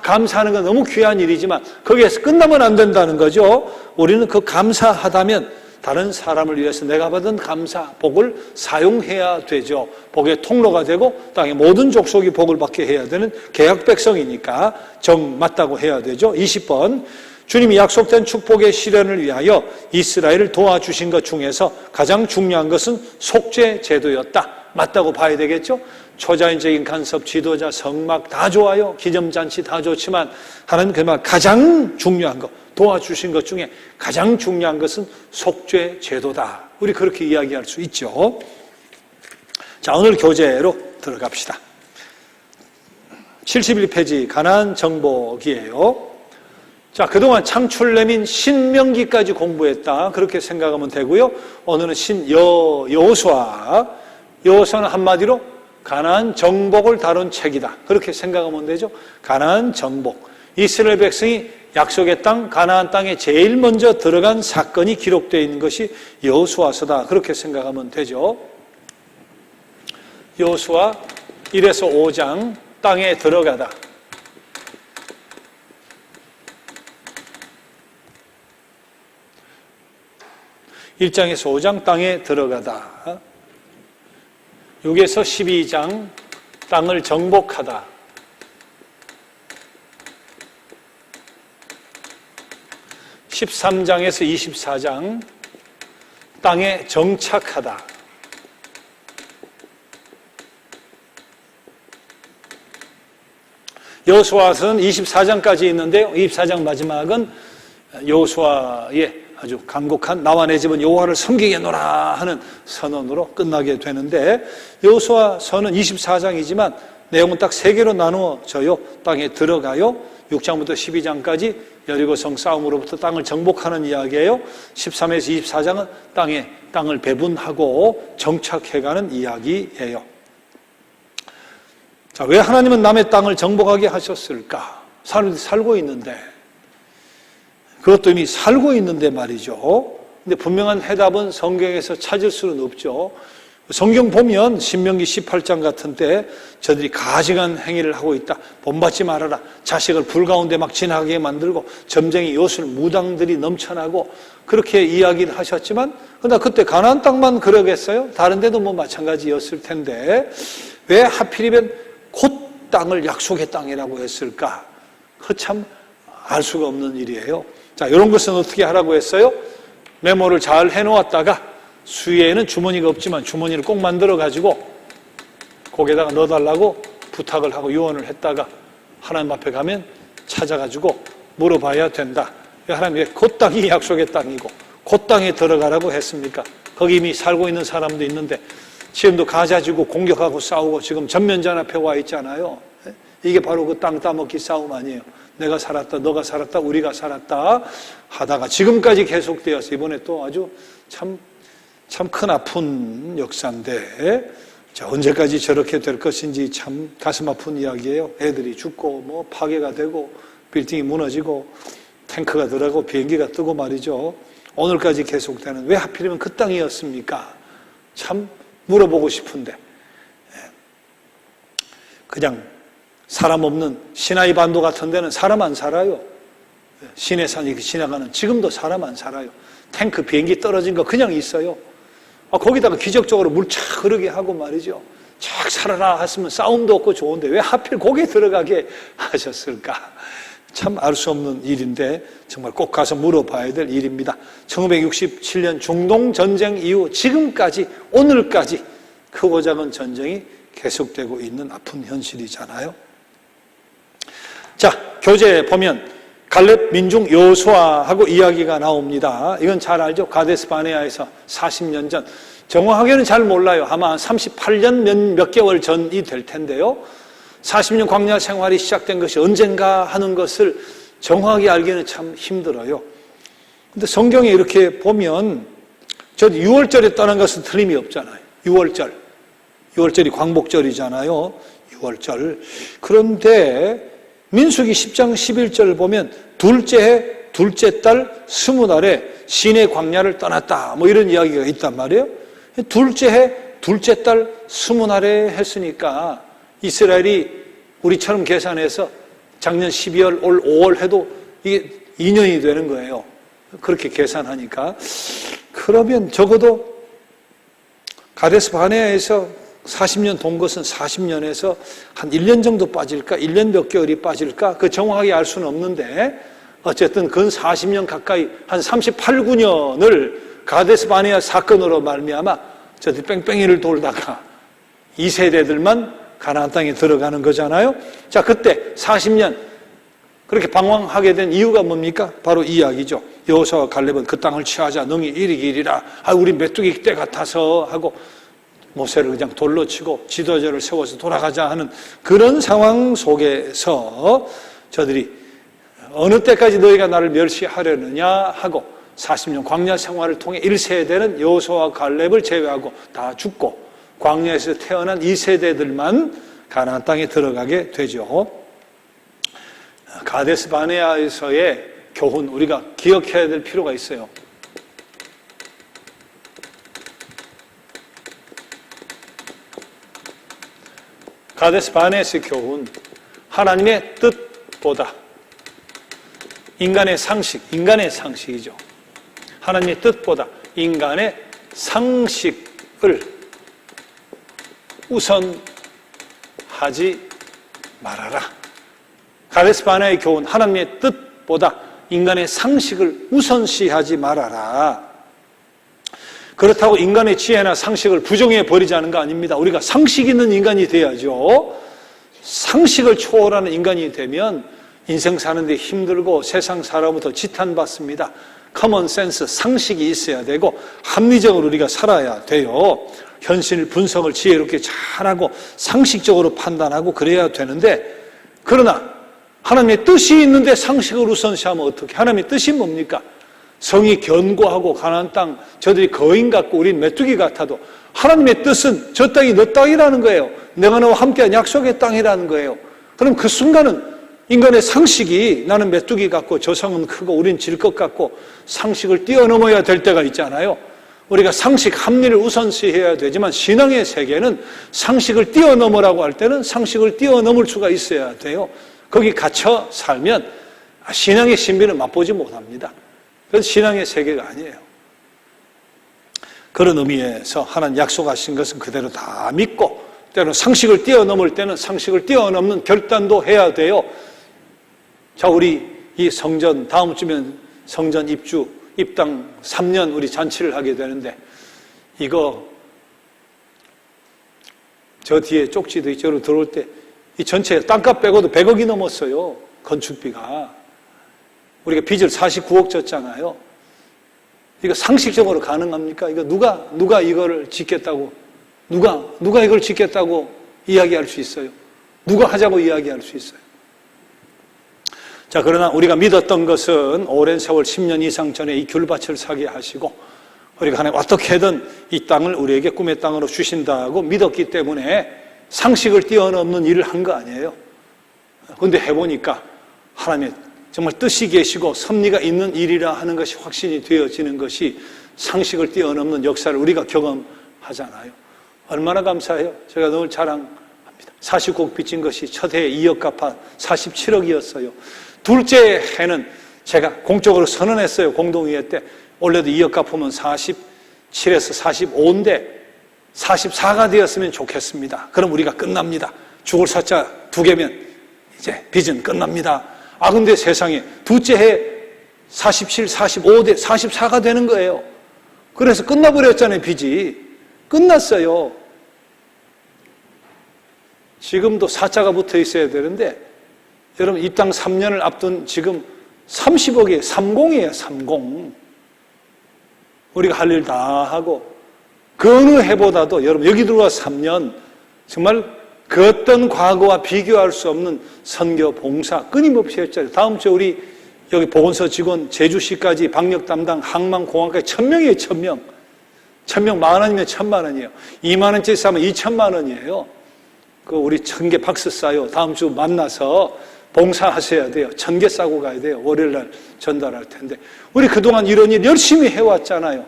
A: 감사하는 건 너무 귀한 일이지만 거기에서 끝나면 안 된다는 거죠. 우리는 그 감사하다면 다른 사람을 위해서 내가 받은 감사, 복을 사용해야 되죠. 복의 통로가 되고 땅의 모든 족속이 복을 받게 해야 되는 계약 백성이니까 정맞다고 해야 되죠. 20번 주님이 약속된 축복의 실현을 위하여 이스라엘을 도와주신 것 중에서 가장 중요한 것은 속죄 제도였다. 맞다고 봐야 되겠죠. 초자연적인 간섭, 지도자, 성막 다 좋아요. 기념잔치 다 좋지만 하나님 그 말 가장 중요한 것, 도와주신 것 중에 가장 중요한 것은 속죄 제도다. 우리 그렇게 이야기할 수 있죠. 자, 오늘 교재로 들어갑시다. 71페이지 가나안 정복이에요. 자, 그동안 창출내민 신명기까지 공부했다. 그렇게 생각하면 되고요. 오늘은 여호수아는 한마디로 가나안 정복을 다룬 책이다. 그렇게 생각하면 되죠. 가나안 정복. 이스라엘 백성이 약속의 땅, 가나안 땅에 제일 먼저 들어간 사건이 기록되어 있는 것이 여호수아서다. 그렇게 생각하면 되죠. 여호수아 1에서 5장 땅에 들어가다. 1장에서 5장 땅에 들어가다. 6에서 12장 땅을 정복하다. 13장에서 24장 땅에 정착하다. 여호수아서는 24장까지 있는데요. 24장 마지막은 여호수아의 아주 간곡한 나와 내 집은 여호와를 섬기겠노라 하는 선언으로 끝나게 되는데 여호수아서는 24장이지만 내용은 딱 3개로 나누어져요. 땅에 들어가요. 6장부터 12장까지 여리고성 싸움으로부터 땅을 정복하는 이야기예요. 13에서 24장은 땅을 배분하고 정착해가는 이야기예요. 자, 왜 하나님은 남의 땅을 정복하게 하셨을까? 사람들이 살고 있는데 그것도 이미 살고 있는데 말이죠. 근데 분명한 해답은 성경에서 찾을 수는 없죠. 성경 보면 신명기 18장 같은 때 저들이 가증한 행위를 하고 있다. 본받지 말아라. 자식을 불 가운데 막 지나가게 만들고 점쟁이 요술 무당들이 넘쳐나고 그렇게 이야기를 하셨지만 그러나 그때 가나안 땅만 그러겠어요? 다른 데도 뭐 마찬가지였을 텐데 왜 하필이면 곧 땅을 약속의 땅이라고 했을까? 그 참 알 수가 없는 일이에요. 자, 이런 것은 어떻게 하라고 했어요? 메모를 잘 해놓았다가 수위에는 주머니가 없지만 주머니를 꼭 만들어가지고 거기에다가 넣어달라고 부탁을 하고 유언을 했다가 하나님 앞에 가면 찾아가지고 물어봐야 된다. 하나님 왜 그 땅이 약속의 땅이고 그 땅에 들어가라고 했습니까? 거기 이미 살고 있는 사람도 있는데 지금도 가자지고 공격하고 싸우고 지금 전면전 앞에 와 있잖아요. 이게 바로 그 땅 따먹기 싸움 아니에요. 내가 살았다, 너가 살았다, 우리가 살았다 하다가 지금까지 계속되어서 이번에 또 아주 참 큰 아픈 역사인데 자, 언제까지 저렇게 될 것인지 참 가슴 아픈 이야기예요. 애들이 죽고 뭐 파괴가 되고 빌딩이 무너지고 탱크가 들어가고 비행기가 뜨고 말이죠. 오늘까지 계속되는, 왜 하필이면 그 땅이었습니까? 참 물어보고 싶은데, 그냥 사람 없는 시나이 반도 같은 데는 사람 안 살아요. 시내산이 지나가는 지금도 사람 안 살아요. 탱크 비행기 떨어진 거 그냥 있어요. 거기다가 기적적으로 물 착 흐르게 하고 말이죠. 착 살아라 했으면 싸움도 없고 좋은데 왜 하필 거기에 들어가게 하셨을까? 참 알 수 없는 일인데 정말 꼭 가서 물어봐야 될 일입니다. 1967년 중동전쟁 이후 지금까지 오늘까지 크고 작은 전쟁이 계속되고 있는 아픈 현실이잖아요. 자, 교재에 보면 갈렙 민중 여호수아하고 이야기가 나옵니다. 이건 잘 알죠? 가데스 바네아에서 40년 전, 정확하게는 잘 몰라요. 아마 38년 몇 개월 전이 될 텐데요. 40년 광야 생활이 시작된 것이 언젠가 하는 것을 정확하게 알기는 참 힘들어요. 근데 성경에 이렇게 보면 저도 6월절에 떠난 것은 틀림이 없잖아요. 6월절이 광복절이잖아요. 6월절. 그런데 민수기 10장 11절 보면 둘째 해 둘째 달 20날에 시내 광야를 떠났다, 뭐 이런 이야기가 있단 말이에요. 둘째 해 둘째 달 20날에 했으니까 이스라엘이 우리처럼 계산해서 작년 12월 올 5월 해도 이게 2년이 되는 거예요. 그렇게 계산하니까. 그러면 적어도 가데스 바네아에서 40년 돈 것은 40년에서 한 1년 정도 빠질까? 1년 몇 개월이 빠질까? 그 정확하게 알 수는 없는데 어쨌든 근 40년 가까이 한 38, 9년을 가데스 바네아 사건으로 말미암아 저들 뺑뺑이를 돌다가 2세대들만 가나안 땅에 들어가는 거잖아요. 자, 그때 40년 그렇게 방황하게 된 이유가 뭡니까? 바로 이 이야기죠. 여호수아와 갈렙은 그 땅을 취하자 능히 이리기리라. 우리 메뚜기 때 같아서 하고 모세를 그냥 돌로 치고 지도자를 세워서 돌아가자 하는 그런 상황 속에서 저들이 어느 때까지 너희가 나를 멸시하려느냐 하고 40년 광야 생활을 통해 1세대는 여호수아와 갈렙을 제외하고 다 죽고 광야에서 태어난 2세대들만 가나안 땅에 들어가게 되죠. 가데스 바네아에서의 교훈 우리가 기억해야 될 필요가 있어요. 가데스 바네아에서의 교훈, 하나님의 뜻보다 인간의 상식이죠. 하나님의 뜻보다 인간의 상식을 우선하지 말아라. 가데스 바네아의 교훈, 하나님의 뜻보다 인간의 상식을 우선시하지 말아라. 그렇다고 인간의 지혜나 상식을 부정해 버리자는 거 아닙니다. 우리가 상식 있는 인간이 돼야죠. 상식을 초월하는 인간이 되면 인생 사는데 힘들고 세상 사람부터 지탄받습니다. 커먼 센스, 상식이 있어야 되고 합리적으로 우리가 살아야 돼요. 현실 분석을 지혜롭게 잘하고 상식적으로 판단하고 그래야 되는데, 그러나 하나님의 뜻이 있는데 상식을 우선시하면 어떻게? 하나님의 뜻이 뭡니까? 성이 견고하고 가나안 땅 저들이 거인 같고 우린 메뚜기 같아도 하나님의 뜻은 저 땅이 너 땅이라는 거예요. 내가 너와 함께한 약속의 땅이라는 거예요. 그럼 그 순간은 인간의 상식이 나는 메뚜기 같고 저 성은 크고 우린 질 것 같고 상식을 뛰어넘어야 될 때가 있잖아요. 우리가 상식, 합리를 우선시해야 되지만 신앙의 세계는 상식을 뛰어넘으라고 할 때는 상식을 뛰어넘을 수가 있어야 돼요. 거기 갇혀 살면 신앙의 신비는 맛보지 못합니다. 그건 신앙의 세계가 아니에요. 그런 의미에서 하나님 약속하신 것은 그대로 다 믿고 때로는 상식을 뛰어넘을 때는 상식을 뛰어넘는 결단도 해야 돼요. 자, 우리 이 성전 다음 주면 성전 입당 3년 우리 잔치를 하게 되는데 이거 저 뒤에 쪽지도 이쪽으로 들어올 때 이 전체 땅값 빼고도 100억이 넘었어요. 건축비가. 우리가 빚을 49억 졌잖아요. 이거 상식적으로 가능합니까? 이거 누가 이거를 짓겠다고, 누가 이걸 짓겠다고 이야기할 수 있어요? 누가 하자고 이야기할 수 있어요? 자, 그러나 우리가 믿었던 것은 오랜 세월 10년 이상 전에 이 귤밭을 사게 하시고 우리가 하나님 어떻게든 이 땅을 우리에게 꿈의 땅으로 주신다고 믿었기 때문에 상식을 뛰어넘는 일을 한 거 아니에요. 그런데 해보니까 하나님의 정말 뜻이 계시고 섭리가 있는 일이라 하는 것이 확신이 되어지는 것이 상식을 뛰어넘는 역사를 우리가 경험하잖아요. 얼마나 감사해요. 제가 늘 자랑합니다. 40곡 빚진 것이 첫 해에 2억 갚아 47억이었어요. 둘째 해는 제가 공적으로 선언했어요. 공동의회 때. 원래도 2억 갚으면 47에서 45인데 44가 되었으면 좋겠습니다. 그럼 우리가 끝납니다. 죽을 사자 2개면 이제 빚은 끝납니다. 아, 근데 세상에 둘째 해 47, 45대 44가 되는 거예요. 그래서 끝나버렸잖아요. 빚이. 끝났어요. 지금도 사자가 붙어 있어야 되는데 여러분 입당 3년을 앞둔 지금 30억이에요. 30이에요. 30. 우리가 할 일 다 하고 그 어느 해보다도 여러분 여기 들어와 3년 정말 그 어떤 과거와 비교할 수 없는 선교 봉사 끊임없이 했잖아요. 다음 주에 우리 여기 보건소 직원 제주시까지 방역 담당 항만공항까지 1000명이에요. 1000명. 1000명 10,000원이면 10,000,000원이에요. 20,000원짜리 싸면 20,000,000원이에요. 그 우리 1000개 박스 싸요. 다음 주 만나서 봉사하셔야 돼요. 1000개 싸고 가야 돼요. 월요일날 전달할 텐데. 우리 그동안 이런 일 열심히 해왔잖아요.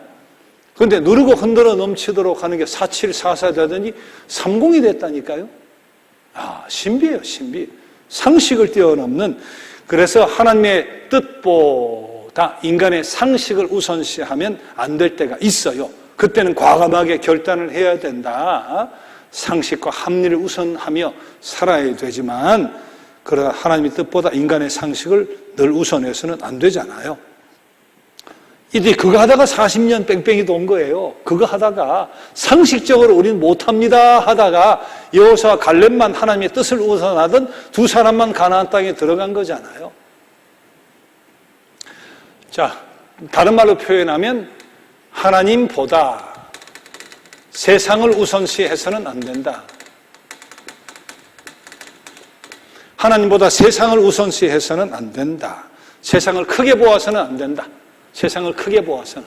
A: 그런데 누르고 흔들어 넘치도록 하는 게 47, 44 되더니 30이 됐다니까요. 아, 신비예요, 신비. 상식을 뛰어넘는. 그래서 하나님의 뜻보다 인간의 상식을 우선시하면 안 될 때가 있어요. 그때는 과감하게 결단을 해야 된다. 상식과 합리를 우선하며 살아야 되지만 그러나 하나님의 뜻보다 인간의 상식을 늘 우선해서는 안 되잖아요. 이들이 그거 하다가 40년 뺑뺑이 돈 거예요. 그거 하다가 상식적으로 우리는 못합니다 하다가 여호수아와 갈렙만 하나님의 뜻을 우선하던 두 사람만 가나안 땅에 들어간 거잖아요. 자, 다른 말로 표현하면 하나님보다 세상을 우선시해서는 안 된다. 하나님보다 세상을 우선시해서는 안 된다. 세상을 크게 보아서는 안 된다. 세상을 크게 보아서는.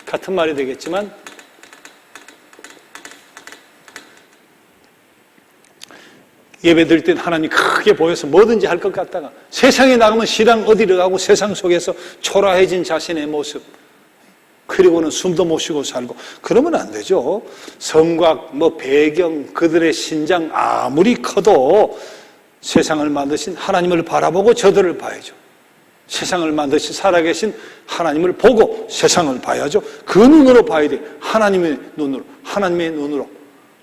A: 같은 말이 되겠지만 예배 드릴 때 하나님 크게 보여서 뭐든지 할 것 같다가 세상에 나가면 시당 어디를 가고 세상 속에서 초라해진 자신의 모습 그리고는 숨도 못 쉬고 살고 그러면 안 되죠. 성곽, 배경, 그들의 신장 아무리 커도 세상을 만드신 하나님을 바라보고 저들을 봐야죠. 세상을 만드신 살아계신 하나님을 보고 세상을 봐야죠. 그 눈으로 봐야 돼요. 하나님의 눈으로, 하나님의 눈으로.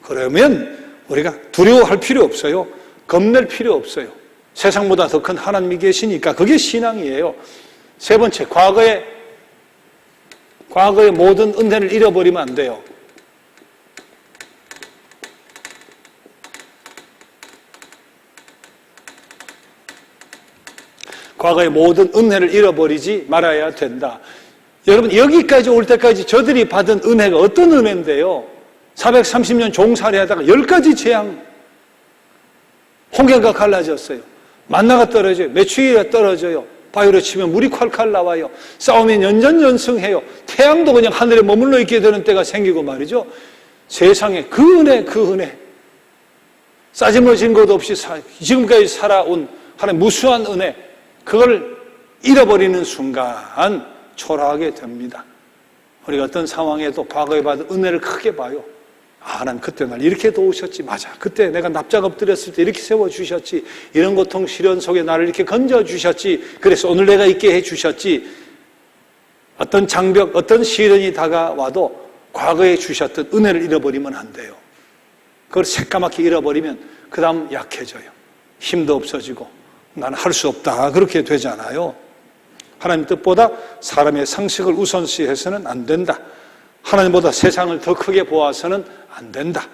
A: 그러면 우리가 두려워할 필요 없어요. 겁낼 필요 없어요. 세상보다 더 큰 하나님이 계시니까 그게 신앙이에요. 세 번째, 과거의 모든 은혜를 잃어버리면 안 돼요. 과거의 모든 은혜를 잃어버리지 말아야 된다. 여러분 여기까지 올 때까지 저들이 받은 은혜가 어떤 은혜인데요. 430년 종살이 하다가 10가지 재앙, 홍해가 갈라졌어요. 만나가 떨어져요. 메추리가 떨어져요. 바위로 치면 물이 콸콸 나와요. 싸우면 연전연승해요. 태양도 그냥 하늘에 머물러 있게 되는 때가 생기고 말이죠. 세상에 그 은혜 싸지머진 것 없이 지금까지 살아온 하나님의 무수한 은혜, 그걸 잃어버리는 순간 초라하게 됩니다. 우리가 어떤 상황에도 과거에 받은 은혜를 크게 봐요. 아, 난 그때 날 이렇게 도우셨지. 맞아. 그때 내가 납작 엎드렸을 때 이렇게 세워주셨지. 이런 고통 시련 속에 나를 이렇게 건져주셨지. 그래서 오늘 내가 있게 해주셨지. 어떤 장벽, 어떤 시련이 다가와도 과거에 주셨던 은혜를 잃어버리면 안 돼요. 그걸 새까맣게 잃어버리면 그 다음 약해져요. 힘도 없어지고 나는 할 수 없다. 그렇게 되잖아요. 하나님 뜻보다 사람의 상식을 우선시해서는 안 된다. 하나님보다 세상을 더 크게 보아서는 안 된다.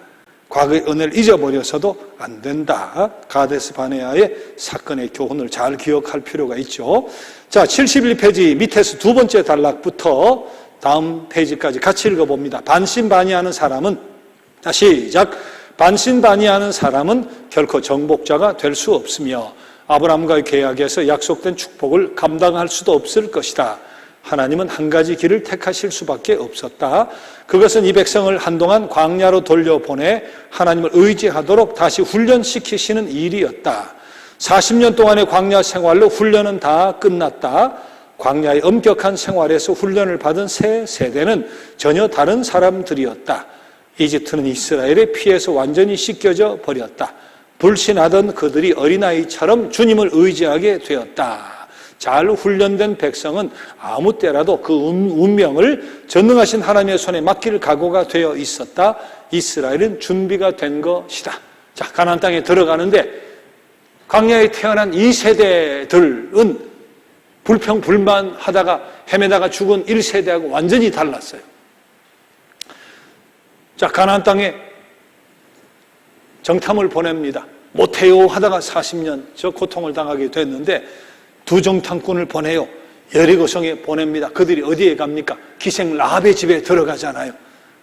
A: 과거의 은혜를 잊어버려서도 안 된다. 가데스 바네아의 사건의 교훈을 잘 기억할 필요가 있죠. 자, 71페이지 밑에서 두 번째 단락부터 다음 페이지까지 같이 읽어봅니다. 반신반의하는 사람은, 시작. 반신반의하는 사람은 결코 정복자가 될 수 없으며 아브라함과의 계약에서 약속된 축복을 감당할 수도 없을 것이다. 하나님은 한 가지 길을 택하실 수밖에 없었다. 그것은 이 백성을 한동안 광야로 돌려보내 하나님을 의지하도록 다시 훈련시키시는 일이었다. 40년 동안의 광야 생활로 훈련은 다 끝났다. 광야의 엄격한 생활에서 훈련을 받은 새 세대는 전혀 다른 사람들이었다. 이집트는 이스라엘의 피에서 완전히 씻겨져 버렸다. 불신하던 그들이 어린아이처럼 주님을 의지하게 되었다. 잘 훈련된 백성은 아무 때라도 그 운명을 전능하신 하나님의 손에 맡길 각오가 되어 있었다. 이스라엘은 준비가 된 것이다. 자, 가나안 땅에 들어가는데 광야에 태어난 이 세대들은 불평불만하다가 헤매다가 죽은 1세대하고 완전히 달랐어요. 자, 가나안 땅에 정탐을 보냅니다. 못해요 하다가 40년 저 고통을 당하게 됐는데 두 정탐꾼을 보내요. 여리고성에 보냅니다. 그들이 어디에 갑니까? 기생 라합의 집에 들어가잖아요.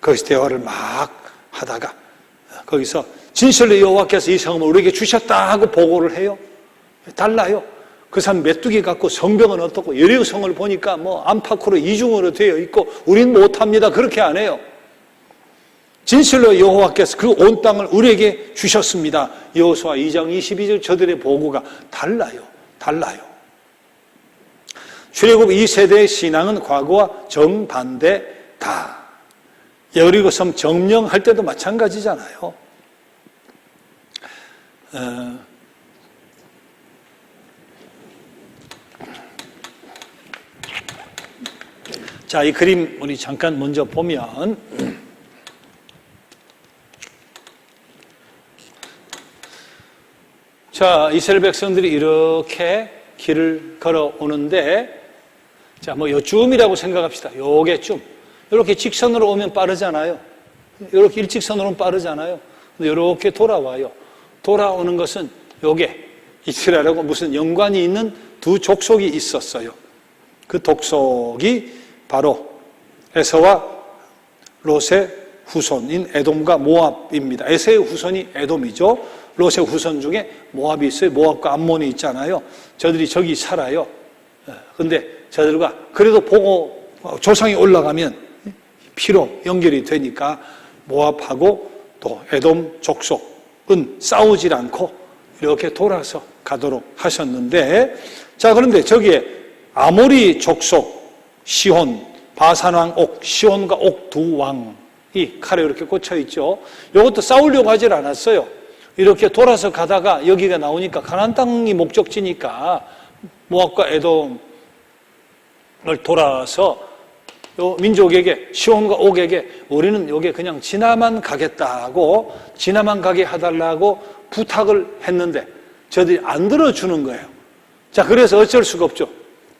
A: 거기서 대화를 막 하다가 거기서 진실로 여호와께서 이 성을 우리에게 주셨다 하고 보고를 해요. 달라요. 그 사람 메뚜기 같고 성벽은 어떻고 여리고성을 보니까 뭐 안팎으로 이중으로 되어 있고 우린 못합니다. 그렇게 안 해요. 진실로 여호와께서 그 온 땅을 우리에게 주셨습니다. 여호수아 2장 22절 저들의 보고가 달라요. 출애굽 2세대의 신앙은 과거와 정반대다. 여리고성 점령할 때도 마찬가지잖아요. 자, 이 그림 우리 잠깐 먼저 보면 자, 이스라엘 백성들이 이렇게 길을 걸어오는데 자, 뭐 요쯤이라고 생각합시다. 요게쯤. 이렇게 직선으로 오면 빠르잖아요. 이렇게 일직선으로 오면 빠르잖아요. 근데 이렇게 돌아와요. 돌아오는 것은 요게 이스라엘하고 무슨 연관이 있는 두 족속이 있었어요. 그 족속이 바로 에서와 롯의 후손인 에돔과 모압입니다. 에서의 후손이 에돔이죠. 롯의 후손 중에 모압이 있어요. 모압과 암몬이 있잖아요. 저들이 저기 살아요. 근데 저들과 그래도 보고 조상이 올라가면 피로 연결이 되니까 모압하고 또 에돔 족속은 싸우질 않고 이렇게 돌아서 가도록 하셨는데 자, 그런데 저기에 아모리 족속 시혼, 바산왕 옥, 시혼과 옥 두 왕이 칼에 이렇게 꽂혀 있죠. 이것도 싸우려고 하질 않았어요. 이렇게 돌아서 가다가 여기가 나오니까 가나안 땅이 목적지니까 모압과 에돔을 돌아서 요 민족에게 시온과 옥에게 우리는 여기에 그냥 지나만 가겠다고 지나만 가게 해달라고 부탁을 했는데 저들이 안 들어주는 거예요. 자, 그래서 어쩔 수가 없죠.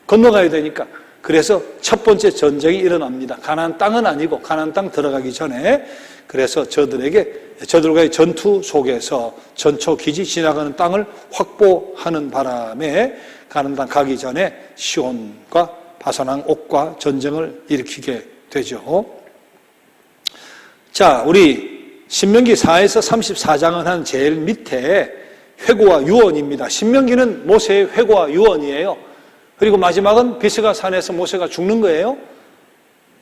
A: 건너가야 되니까. 그래서 첫 번째 전쟁이 일어납니다. 가나안 땅은 아니고 가나안 땅 들어가기 전에 그래서 저들과의 전투 속에서 전초 기지 지나가는 땅을 확보하는 바람에 가나안 땅 가기 전에 시온과 바산왕 옥과 전쟁을 일으키게 되죠. 자, 우리 신명기 4에서 34장은 한 제일 밑에 회고와 유언입니다. 신명기는 모세의 회고와 유언이에요. 그리고 마지막은 비스가 산에서 모세가 죽는 거예요.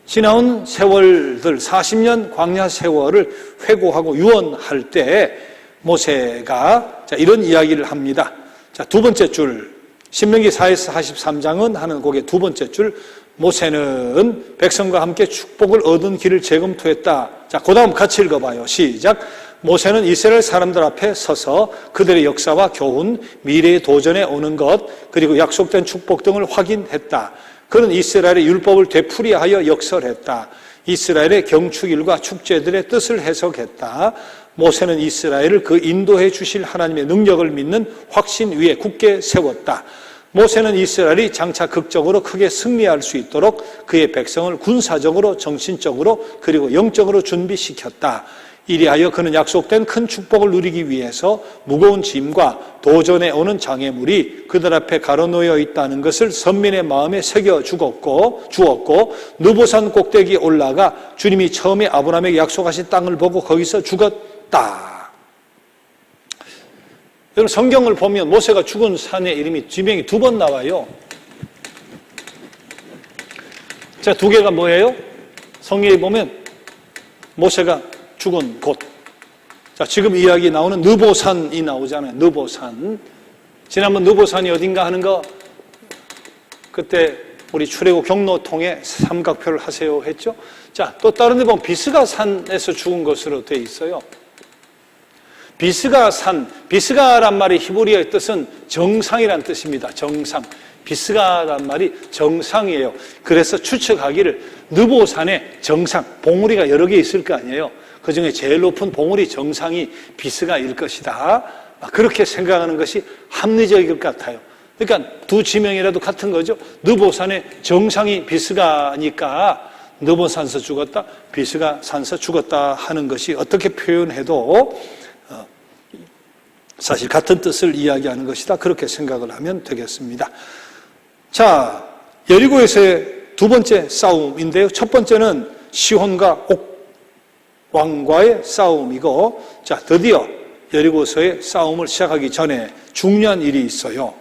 A: 지나온 세월들 40년 광야 세월을 회고하고 유언할 때 모세가 자, 이런 이야기를 합니다. 자, 두 번째 줄 신명기 4에서 43장은 하는 곡의 두 번째 줄 모세는 백성과 함께 축복을 얻은 길을 재검토했다. 자, 그 다음 같이 읽어봐요. 시작. 모세는 이스라엘 사람들 앞에 서서 그들의 역사와 교훈, 미래의 도전에 오는 것, 그리고 약속된 축복 등을 확인했다. 그는 이스라엘의 율법을 되풀이하여 역설했다. 이스라엘의 경축일과 축제들의 뜻을 해석했다. 모세는 이스라엘을 그 인도해 주실 하나님의 능력을 믿는 확신 위에 굳게 세웠다. 모세는 이스라엘이 장차 극적으로 크게 승리할 수 있도록 그의 백성을 군사적으로, 정신적으로, 그리고 영적으로 준비시켰다. 이리하여 그는 약속된 큰 축복을 누리기 위해서 무거운 짐과 도전에 오는 장애물이 그들 앞에 가로놓여 있다는 것을 선민의 마음에 새겨 주었고 느보산 꼭대기에 올라가 주님이 처음에 아브라함에게 약속하신 땅을 보고 거기서 죽었다. 여러분 성경을 보면 모세가 죽은 산의 이름이 지명이 두 번 나와요. 자, 두 개가 뭐예요? 성경에 보면 모세가 죽은 곳. 자, 지금 이야기 나오는 느보산이 나오잖아요. 느보산. 지난번 느보산이 어딘가 하는 거 그때 우리 출애굽 경로통에 삼각표를 하세요 했죠. 자, 또 다른 데 보면 비스가산에서 죽은 것으로 되어 있어요. 비스가산, 비스가란 말이 히브리어의 뜻은 정상이란 뜻입니다. 정상. 비스가란 말이 정상이에요. 그래서 추측하기를 느보산의 정상, 봉우리가 여러 개 있을 거 아니에요. 그 중에 제일 높은 봉우리 정상이 비스가일 것이다. 그렇게 생각하는 것이 합리적일 것 같아요. 그러니까 두 지명이라도 같은 거죠. 느보산의 정상이 비스가니까 느보산에서 죽었다, 비스가산에서 죽었다 하는 것이 어떻게 표현해도 사실 같은 뜻을 이야기하는 것이다. 그렇게 생각을 하면 되겠습니다. 자, 여리고에서의 두 번째 싸움인데요. 첫 번째는 시혼과 옥 왕과의 싸움이고, 자, 드디어 여리고서의 싸움을 시작하기 전에 중요한 일이 있어요.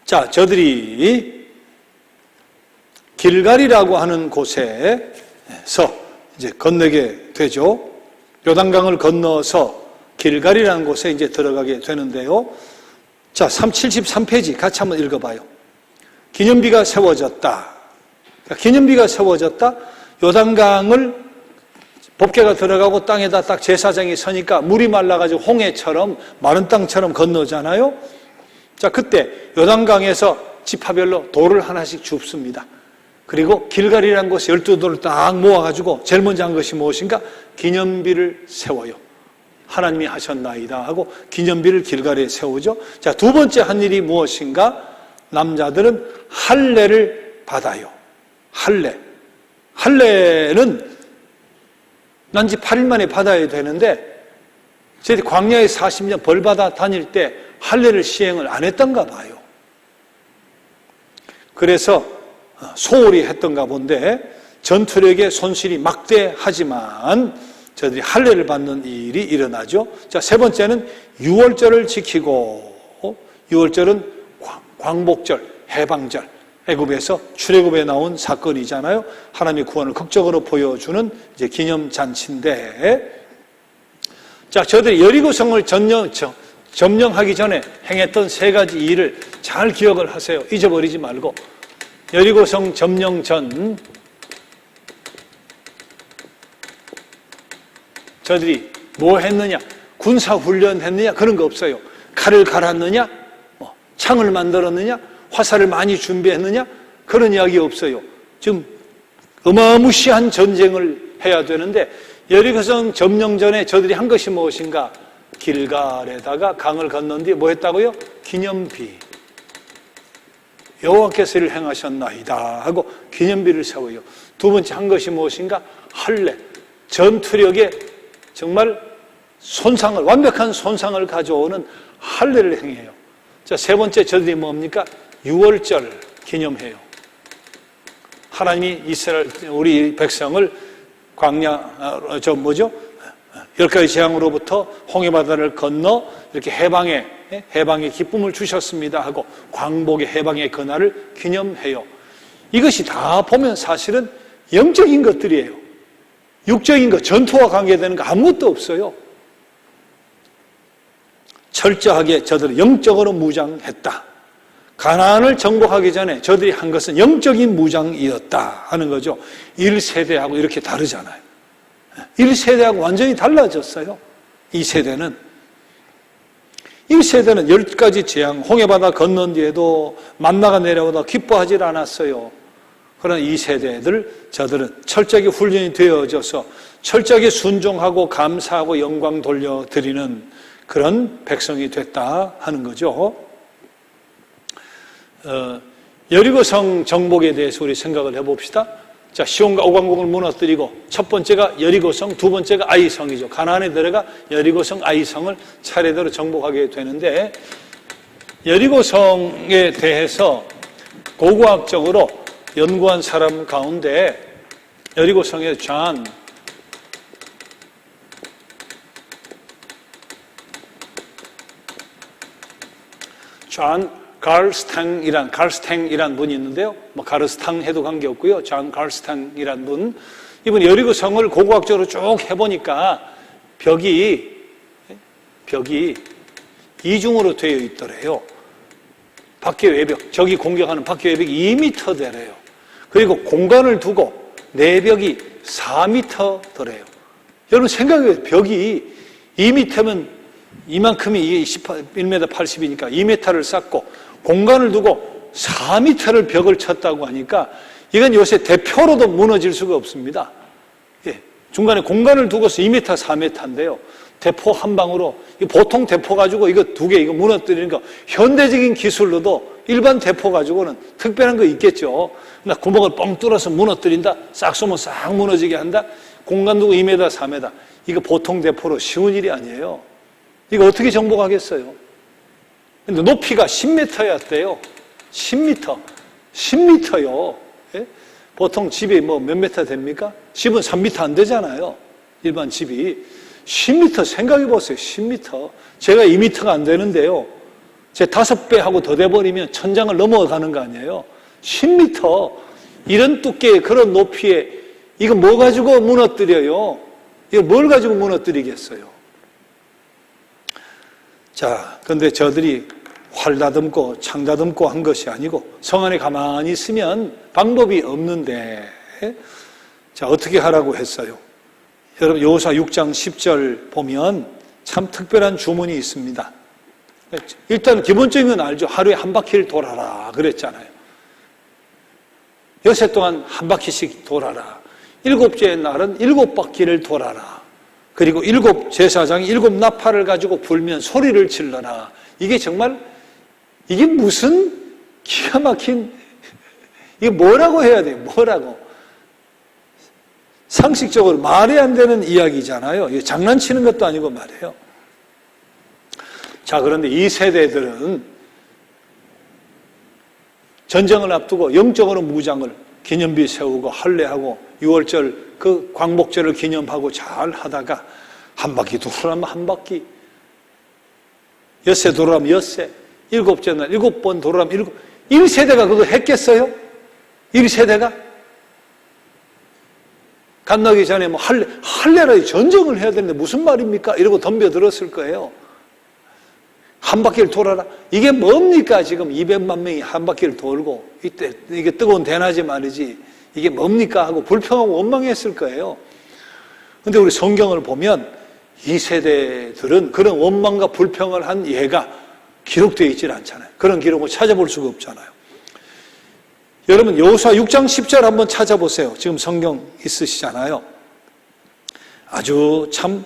A: 자, 저들이 길갈이라고 하는 곳에서 이제 건너게 되죠. 요단강을 건너서 길갈이라는 곳에 이제 들어가게 되는데요. 자, 73페이지 같이 한번 읽어봐요. 기념비가 세워졌다. 기념비가 세워졌다. 요단강을 법궤가 들어가고 땅에다 딱 제사장이 서니까 물이 말라가지고 홍해처럼 마른 땅처럼 건너잖아요. 자, 그때 요단강에서 지파별로 돌을 하나씩 줍습니다. 그리고 길갈이라는 곳에 12돌을 딱 모아가지고 제일 먼저 한 것이 무엇인가? 기념비를 세워요. 하나님이 하셨나이다 하고 기념비를 길갈이에 세우죠. 자, 두 번째 한 일이 무엇인가? 남자들은 할례를 받아요. 할례. 할례는 난지 8일 만에 받아야 되는데 저희들이 광야에 40년 벌받아 다닐 때 할례를 시행을 안 했던가 봐요. 그래서 소홀히 했던가 본데 전투력의 손실이 막대하지만 저들이 할례를 받는 일이 일어나죠. 자, 세 번째는 유월절을 지키고, 유월절은 광복절, 해방절, 애굽에서 출애굽에 나온 사건이잖아요. 하나님의 구원을 극적으로 보여주는 이제 기념잔치인데, 자, 저들이 여리고성을 점령하기 전에 행했던 세 가지 일을 잘 기억을 하세요. 잊어버리지 말고. 여리고성 점령 전 저들이 뭐 했느냐? 군사훈련 했느냐? 그런 거 없어요. 칼을 갈았느냐? 창을 만들었느냐? 화살을 많이 준비했느냐? 그런 이야기 없어요. 지금 어마무시한 전쟁을 해야 되는데 여리고성 점령 전에 저들이 한 것이 무엇인가? 길갈에다가 강을 건넌 뒤에 뭐 했다고요? 기념비. 여호와께서 이를 행하셨나이다 하고 기념비를 세워요. 두 번째 한 것이 무엇인가? 할례. 전투력에 정말 완벽한 손상을 가져오는 할례를 행해요. 자, 세 번째 저들이 뭡니까? 유월절 기념해요. 하나님이 우리 백성을 광야, 10가지 재앙으로부터 홍해바다를 건너 이렇게 해방의 기쁨을 주셨습니다 하고 광복의 해방의 그날을 기념해요. 이것이 다 보면 사실은 영적인 것들이에요. 육적인 것, 전투와 관계되는 거 아무것도 없어요. 철저하게 저들은 영적으로 무장했다. 가나안을 정복하기 전에 저들이 한 것은 영적인 무장이었다 하는 거죠. 1세대하고 이렇게 다르잖아요. 1세대하고 완전히 달라졌어요. 2세대는 1세대는 10가지 재앙, 홍해바다 건넌 뒤에도 만나가 내려오다 기뻐하지 않았어요. 그러나 2세대들, 저들은 철저하게 훈련이 되어져서 철저하게 순종하고 감사하고 영광 돌려드리는 그런 백성이 됐다 하는 거죠. 여리고성 정복에 대해서 우리 생각을 해봅시다. 자, 시온과 오강국을 무너뜨리고 첫 번째가 여리고성, 두 번째가 아이성이죠. 가나안에 들어가 여리고성, 아이성을 차례대로 정복하게 되는데 여리고성에 대해서 고고학적으로 연구한 사람 가운데 여리고성의 존 갈스탱이란 분이 있는데요. 뭐 가르스탕 해도 관계없고요. 존 갈스탱이란 분. 이분 여리고성을 고고학적으로 쭉 해보니까 벽이 이중으로 되어 있더래요. 밖에 외벽, 적이 공격하는 밖에 외벽이 2m 되래요. 그리고 공간을 두고 내벽이 4m 더래요. 여러분 생각해요. 벽이 2m면 이만큼이 이게 1m 80이니까 2m를 쌓고 공간을 두고 4m를 벽을 쳤다고 하니까 이건 요새 대표로도 무너질 수가 없습니다. 예, 중간에 공간을 두고서 2m, 4m인데요. 대포 한 방으로, 보통 대포 가지고 이거 두 개 이거 무너뜨리는 거 현대적인 기술로도 일반 대포 가지고는 특별한 거 있겠죠. 나 구멍을 뻥 뚫어서 무너뜨린다. 싹 쏘면 싹 무너지게 한다. 공간 두고 2m, 4m. 이거 보통 대포로 쉬운 일이 아니에요. 이거 어떻게 정복하겠어요? 근데 높이가 10m였대요. 10m. 10m요. 예? 보통 집이 뭐 몇 미터 됩니까? 집은 3m 안 되잖아요. 일반 집이. 10m 생각해 보세요. 10m. 제가 2m가 안 되는데요. 제 5배하고 더 돼버리면 천장을 넘어가는 거 아니에요. 10m. 이런 두께의 그런 높이에 이거 뭐 가지고 무너뜨려요? 이거 뭘 가지고 무너뜨리겠어요? 자, 근데 저들이 활 다듬고 창 다듬고 한 것이 아니고 성 안에 가만히 있으면 방법이 없는데 자, 어떻게 하라고 했어요? 여러분 여호수아 6장 10절 보면 참 특별한 주문이 있습니다. 일단 기본적인 건 알죠. 하루에 한 바퀴를 돌아라 그랬잖아요. 여세 동안 한 바퀴씩 돌아라. 7째 날은 7바퀴를 돌아라. 그리고 7 제사장이 7 나팔을 가지고 불면 소리를 질러라. 이게 정말 이게 무슨 기가 막힌 이게 뭐라고 해야 돼요? 뭐라고? 상식적으로 말이 안 되는 이야기잖아요. 이게 장난치는 것도 아니고 말이에요. 자, 그런데 이 세대들은 전쟁을 앞두고 영적으로 무장을 기념비 세우고 할례하고 6월절 그 광복절을 기념하고 잘 하다가 한 바퀴 돌아가면 한 바퀴, 엿새 돌아가면 엿새, 7째 날 7번 돌아가면 1세대가 그거 했겠어요? 1세대가? 갓나기 전에 뭐 할례라 전쟁을 해야 되는데 무슨 말입니까? 이러고 덤벼들었을 거예요. 한 바퀴를 돌아라. 이게 뭡니까? 지금 200만 명이 한 바퀴를 돌고 이때 이게 뜨거운 대낮에 말이지 이게 뭡니까? 하고 불평하고 원망했을 거예요. 그런데 우리 성경을 보면 이 세대들은 그런 원망과 불평을 한 예가 기록되어 있질 않잖아요. 그런 기록을 찾아볼 수가 없잖아요. 여러분 여호수아 6장 10절 한번 찾아보세요. 지금 성경 있으시잖아요. 아주 참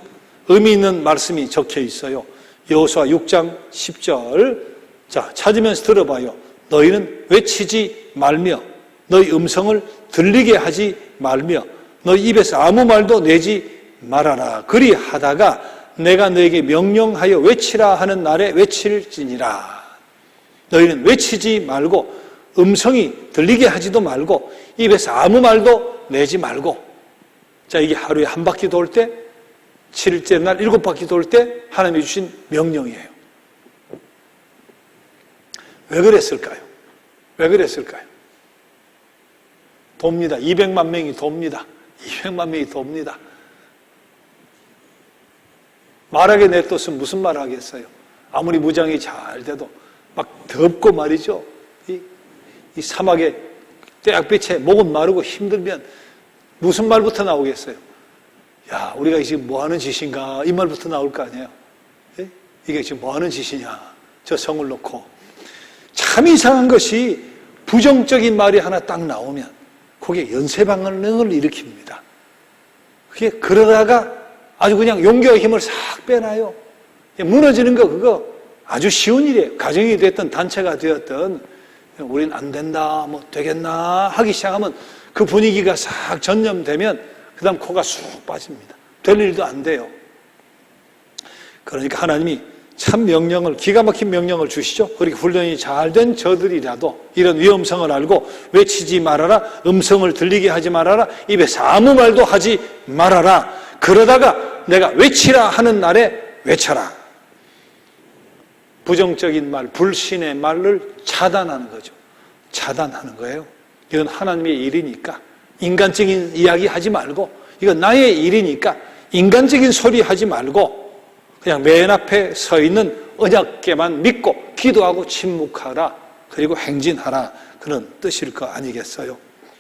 A: 의미 있는 말씀이 적혀 있어요. 여호수아 6장 10절. 자, 찾으면서 들어봐요. 너희는 외치지 말며 너희 음성을 들리게 하지 말며 너희 입에서 아무 말도 내지 말아라. 그리하다가 내가 너에게 명령하여 외치라 하는 날에 외칠지니라. 너희는 외치지 말고 음성이 들리게 하지도 말고 입에서 아무 말도 내지 말고. 자, 이게 하루에 한 바퀴 돌 때 7일째 날 7바퀴 돌 때 하나님이 주신 명령이에요. 왜 그랬을까요? 왜 그랬을까요? 돕니다. 200만 명이 돕니다. 200만 명이 돕니다. 말하게 냅뒀으면 무슨 말 하겠어요? 아무리 무장이 잘 돼도 막 덥고 말이죠. 이 사막에 떼약빛에 목은 마르고 힘들면 무슨 말부터 나오겠어요? 야, 우리가 지금 뭐 하는 짓인가? 이 말부터 나올 거 아니에요? 예? 이게 지금 뭐 하는 짓이냐? 저 성을 놓고. 참 이상한 것이 부정적인 말이 하나 딱 나오면 그게 연쇄방언을 일으킵니다. 그게 그러다가 아주 그냥 용기와 힘을 싹 빼놔요. 무너지는 거 그거 아주 쉬운 일이에요. 가정이 됐든 단체가 되었든 우린 안 된다, 뭐 되겠나 하기 시작하면 그 분위기가 싹 전염되면 그 다음 코가 쑥 빠집니다. 될 일도 안 돼요. 그러니까 하나님이 참 명령을, 기가 막힌 명령을 주시죠. 그렇게 훈련이 잘 된 저들이라도 이런 위험성을 알고 외치지 말아라, 음성을 들리게 하지 말아라, 입에서 아무 말도 하지 말아라. 그러다가 내가 외치라 하는 날에 외쳐라. 부정적인 말, 불신의 말을 차단하는 거죠. 차단하는 거예요. 이건 하나님의 일이니까 인간적인 이야기 하지 말고, 이건 나의 일이니까 인간적인 소리 하지 말고 그냥 맨 앞에 서 있는 언약께만 믿고 기도하고 침묵하라. 그리고 행진하라. 그런 뜻일 거 아니겠어요?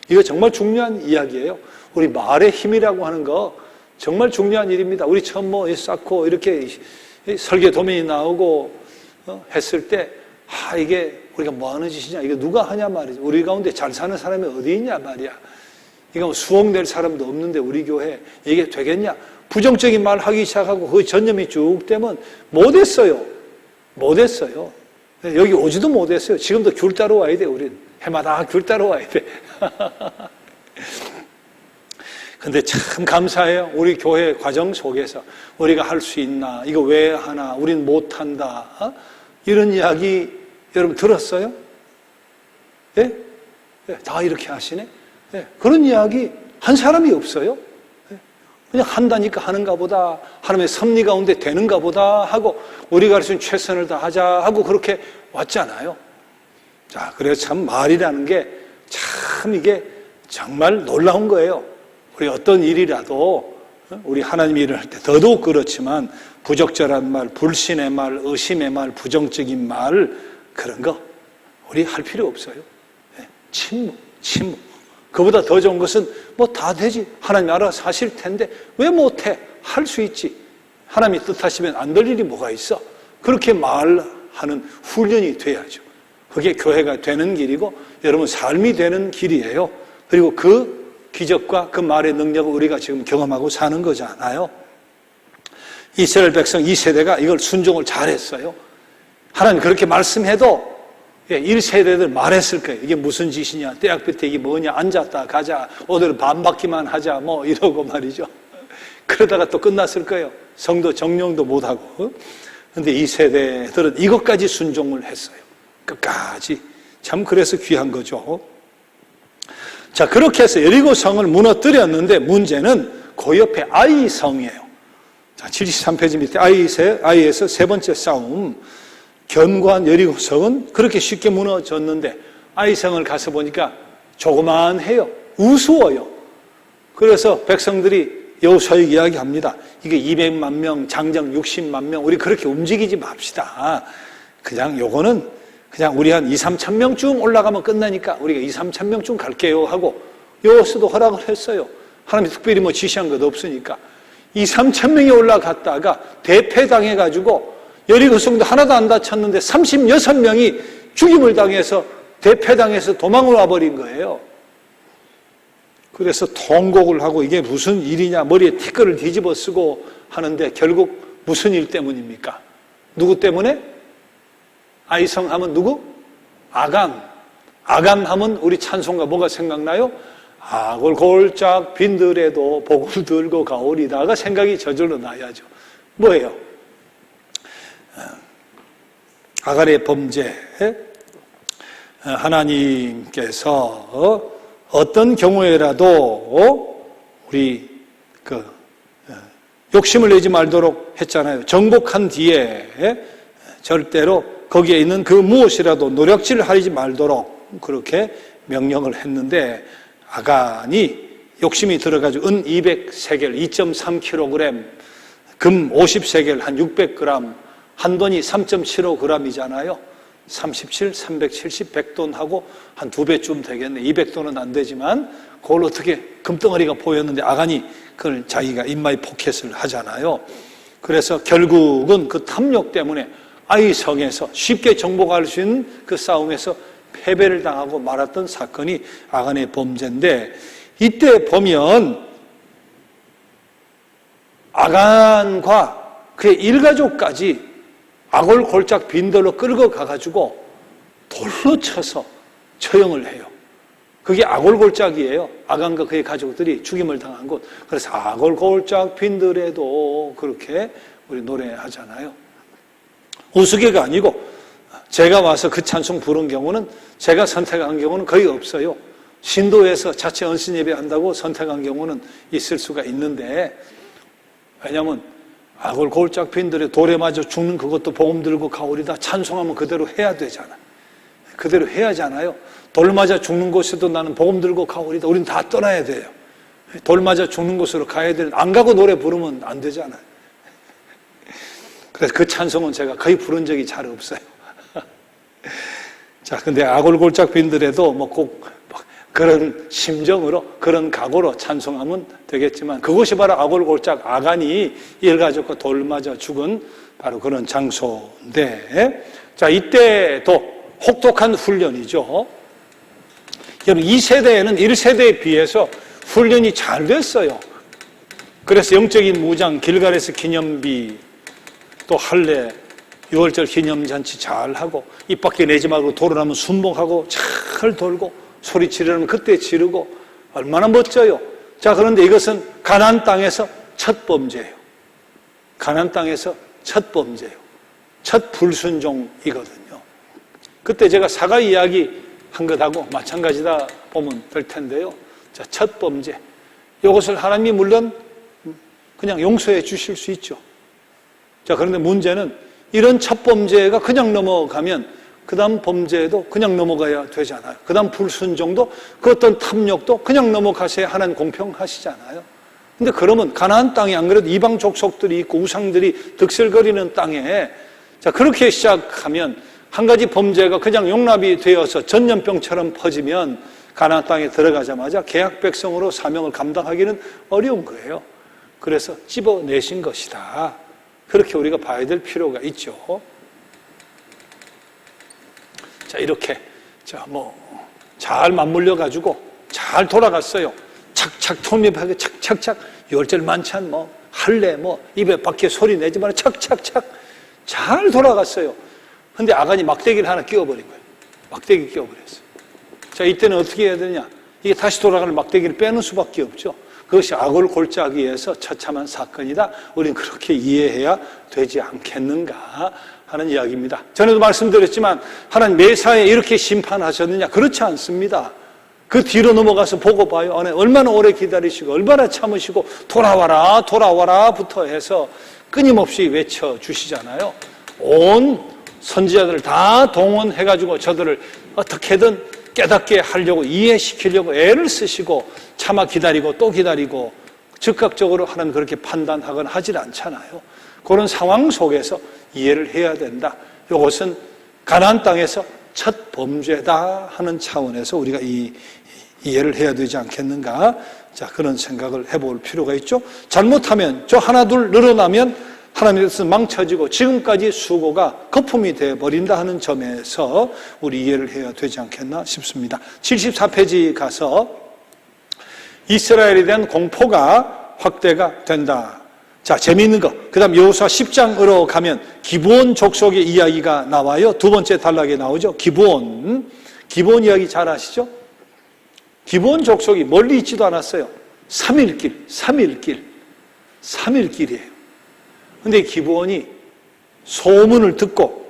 A: 이거 정말 중요한 이야기예요. 우리 말의 힘이라고 하는 거 정말 중요한 일입니다. 우리 처음 쌓고 이렇게 설계 도면이 나오고 했을 때 이게 우리가 뭐 하는 짓이냐, 이거 누가 하냐 말이죠. 우리 가운데 잘 사는 사람이 어디 있냐 말이야. 이거 수억 낼 사람도 없는데 우리 교회 이게 되겠냐. 부정적인 말 하기 시작하고 그 전념이 쭉 되면 못했어요. 못했어요. 여기 오지도 못했어요. 지금도 귤 따러 와야 돼. 우린 해마다 귤 따러 와야 돼. 근데 참 감사해요. 우리 교회 과정 속에서 우리가 할 수 있나, 이거 왜 하나, 우린 못한다, 이런 이야기 여러분 들었어요? 예? 다 이렇게 하시네? 예. 그런 이야기 한 사람이 없어요. 예. 그냥 한다니까 하는가 보다, 하나님의 섭리 가운데 되는가 보다 하고 우리가 할 수 있는 최선을 다하자 하고 그렇게 왔잖아요. 자, 그래서 참 말이라는 게 참 이게 정말 놀라운 거예요. 우리 어떤 일이라도 우리 하나님 일을 할 때 더더욱 그렇지만 부적절한 말, 불신의 말, 의심의 말, 부정적인 말 그런 거 우리 할 필요 없어요. 침묵. 그보다 더 좋은 것은 뭐 다 되지. 하나님 알아서 하실 텐데 왜 못해? 할 수 있지. 하나님이 뜻하시면 안 될 일이 뭐가 있어? 그렇게 말하는 훈련이 돼야죠. 그게 교회가 되는 길이고 여러분 삶이 되는 길이에요. 그리고 그 기적과 그 말의 능력을 우리가 지금 경험하고 사는 거잖아요. 이스라엘 백성 2세대가 이걸 순종을 잘했어요. 하나님 그렇게 말씀해도 1세대들 말했을 거예요. 이게 무슨 짓이냐, 떼약볕에 이게 뭐냐, 앉았다 가자, 오늘 반바퀴만 하자 뭐 이러고 말이죠. 그러다가 또 끝났을 거예요. 성도 정령도 못하고. 그런데 2세대들은 이것까지 순종을 했어요. 끝까지. 참 그래서 귀한 거죠. 자, 그렇게 해서 여리고 성을 무너뜨렸는데 문제는 그 옆에 아이 성이에요. 자, 73페이지 밑에 아이에서 세 번째 싸움. 견고한 여리고 성은 그렇게 쉽게 무너졌는데 아이 성을 가서 보니까 조그만해요. 우스워요. 그래서 백성들이 여호수아에게 이야기합니다. 이게 200만 명, 장정 60만 명, 우리 그렇게 움직이지 맙시다. 그냥 요거는 그냥 우리 한 2, 3천 명쯤 올라가면 끝나니까 우리가 2, 3천 명쯤 갈게요 하고 여호수아도 허락을 했어요. 하나님이 특별히 뭐 지시한 것 없으니까. 2, 3천 명이 올라갔다가 대패당해가지고 여리고 성도 하나도 안 다쳤는데 36명이 죽임을 당해서 대패당해서 도망을 와버린 거예요. 그래서 통곡을 하고 이게 무슨 일이냐, 머리에 티끌을 뒤집어 쓰고 하는데 결국 무슨 일 때문입니까? 누구 때문에? 아이성 하면 누구? 아간. 아간 하면 우리 찬송가 뭐가 생각나요? 악을 골짝 빈들에도 복을 들고 가오리다가 생각이 저절로 나야죠. 뭐예요? 아간의 범죄. 하나님께서 어떤 경우에라도 우리 욕심을 내지 말도록 했잖아요. 정복한 뒤에 절대로 거기에 있는 그 무엇이라도 노력질 하지 말도록 그렇게 명령을 했는데 아간이 욕심이 들어가지고 은 200세겔 2.3kg, 금 50세겔 한 600g, 한 돈이 3.75g이잖아요. 37, 370, 100돈 하고 한 2배쯤 되겠네. 200돈은 안 되지만 그걸 어떻게 금덩어리가 보였는데 아간이 그걸 자기가 인마이 포켓을 하잖아요. 그래서 결국은 그 탐욕 때문에 아이성에서 쉽게 정복할 수 있는 그 싸움에서 패배를 당하고 말았던 사건이 아간의 범죄인데 이때 보면 아간과 그의 일가족까지 악을 골짝 빈들로 끌고 가가지고 돌로 쳐서 처형을 해요. 그게 악골골짝이에요. 아간과 그의 가족들이 죽임을 당한 곳. 그래서 악골골짝 빈들에도 그렇게 우리 노래하잖아요. 우스개가 아니고 제가 와서 그 찬송 부른 경우는 제가 선택한 경우는 거의 없어요. 신도에서 자체 언신 예배한다고 선택한 경우는 있을 수가 있는데 왜냐하면 악골골짝 빈들에 돌에 맞아 죽는 그것도 복음 들고 가오리다 찬송하면 그대로 해야 되잖아. 그대로 해야잖아요. 돌 맞아 죽는 곳에도 나는 복음 들고 가오리다. 우린 다 떠나야 돼요. 돌 맞아 죽는 곳으로 가야 되는 안 가고 노래 부르면 안 되잖아요. 그래서 그 찬송은 제가 거의 부른 적이 잘 없어요. 자, 근데 아골골짝 빈들에도 뭐 꼭 그런 심정으로, 그런 각오로 찬송하면 되겠지만, 그곳이 바로 아골골짝 아간이 일가족과 돌 맞아 죽은 바로 그런 장소인데, 자, 이때도 혹독한 훈련이죠. 여러분, 이 세대에는 1세대에 비해서 훈련이 잘 됐어요. 그래서 영적인 무장, 길갈에서 기념비, 또 할례, 6월절 기념잔치 잘하고, 입 밖에 내지 말고 돌아나면 순복하고 잘 돌고, 소리 지르면 그때 지르고, 얼마나 멋져요. 자, 그런데 이것은 가나안 땅에서 첫 범죄예요. 가나안 땅에서 첫 범죄예요. 첫 불순종이거든요. 그때 제가 사과 이야기 한 것하고 마찬가지다 보면 될 텐데요. 자, 첫 범죄. 이것을 하나님이 물론 그냥 용서해 주실 수 있죠. 자, 그런데 문제는 이런 첫 범죄가 그냥 넘어가면 그 다음 범죄도 그냥 넘어가야 되잖아요. 그 다음 불순종도, 그 어떤 탐욕도 그냥 넘어가셔야 하나님 공평하시잖아요. 근데 그러면 가나안 땅에 안 그래도 이방 족속들이 있고 우상들이 득실거리는 땅에, 자, 그렇게 시작하면 한 가지 범죄가 그냥 용납이 되어서 전염병처럼 퍼지면 가나안 땅에 들어가자마자 계약 백성으로 사명을 감당하기는 어려운 거예요. 그래서 찝어내신 것이다. 그렇게 우리가 봐야 될 필요가 있죠. 자, 이렇게, 자, 잘 맞물려가지고 잘 돌아갔어요. 착착 통립하게 착착착, 6월절 만찬, 할례, 입에 밖에 소리 내지 말고 착착착 잘 돌아갔어요. 근데 아간이 막대기를 하나 끼워버린 거예요. 막대기 끼워버렸어요. 자, 이때는 어떻게 해야 되냐? 이게 다시 돌아가는 막대기를 빼는 수밖에 없죠. 그것이 아골골짜기에서 처참한 사건이다. 우리는 그렇게 이해해야 되지 않겠는가 하는 이야기입니다. 전에도 말씀드렸지만 하나님 매사에 이렇게 심판하셨느냐? 그렇지 않습니다. 그 뒤로 넘어가서 보고 봐요. 얼마나 오래 기다리시고 얼마나 참으시고 돌아와라 돌아와라부터 해서 끊임없이 외쳐주시잖아요. 온 선지자들을 다 동원해가지고 저들을 어떻게든 깨닫게 하려고, 이해시키려고 애를 쓰시고 참아 기다리고 또 기다리고, 즉각적으로 하나님 그렇게 판단하거나 하질 않잖아요. 그런 상황 속에서 이해를 해야 된다. 이것은 가나안 땅에서 첫 범죄다 하는 차원에서 우리가 이해를 해야 되지 않겠는가. 자, 그런 생각을 해볼 필요가 있죠. 잘못하면, 저 하나 둘 늘어나면 하나님의 뜻은 망쳐지고 지금까지 수고가 거품이 되어버린다 하는 점에서 우리 이해를 해야 되지 않겠나 싶습니다. 74페이지 가서 이스라엘에 대한 공포가 확대가 된다. 자, 재미있는 거. 그 다음 여호수아 10장으로 가면 기브온 족속의 이야기가 나와요. 두 번째 단락에 나오죠. 기브온 이야기 잘 아시죠? 기브온 족속이 멀리 있지도 않았어요. 3일길이에요. 근데 기브온이 소문을 듣고,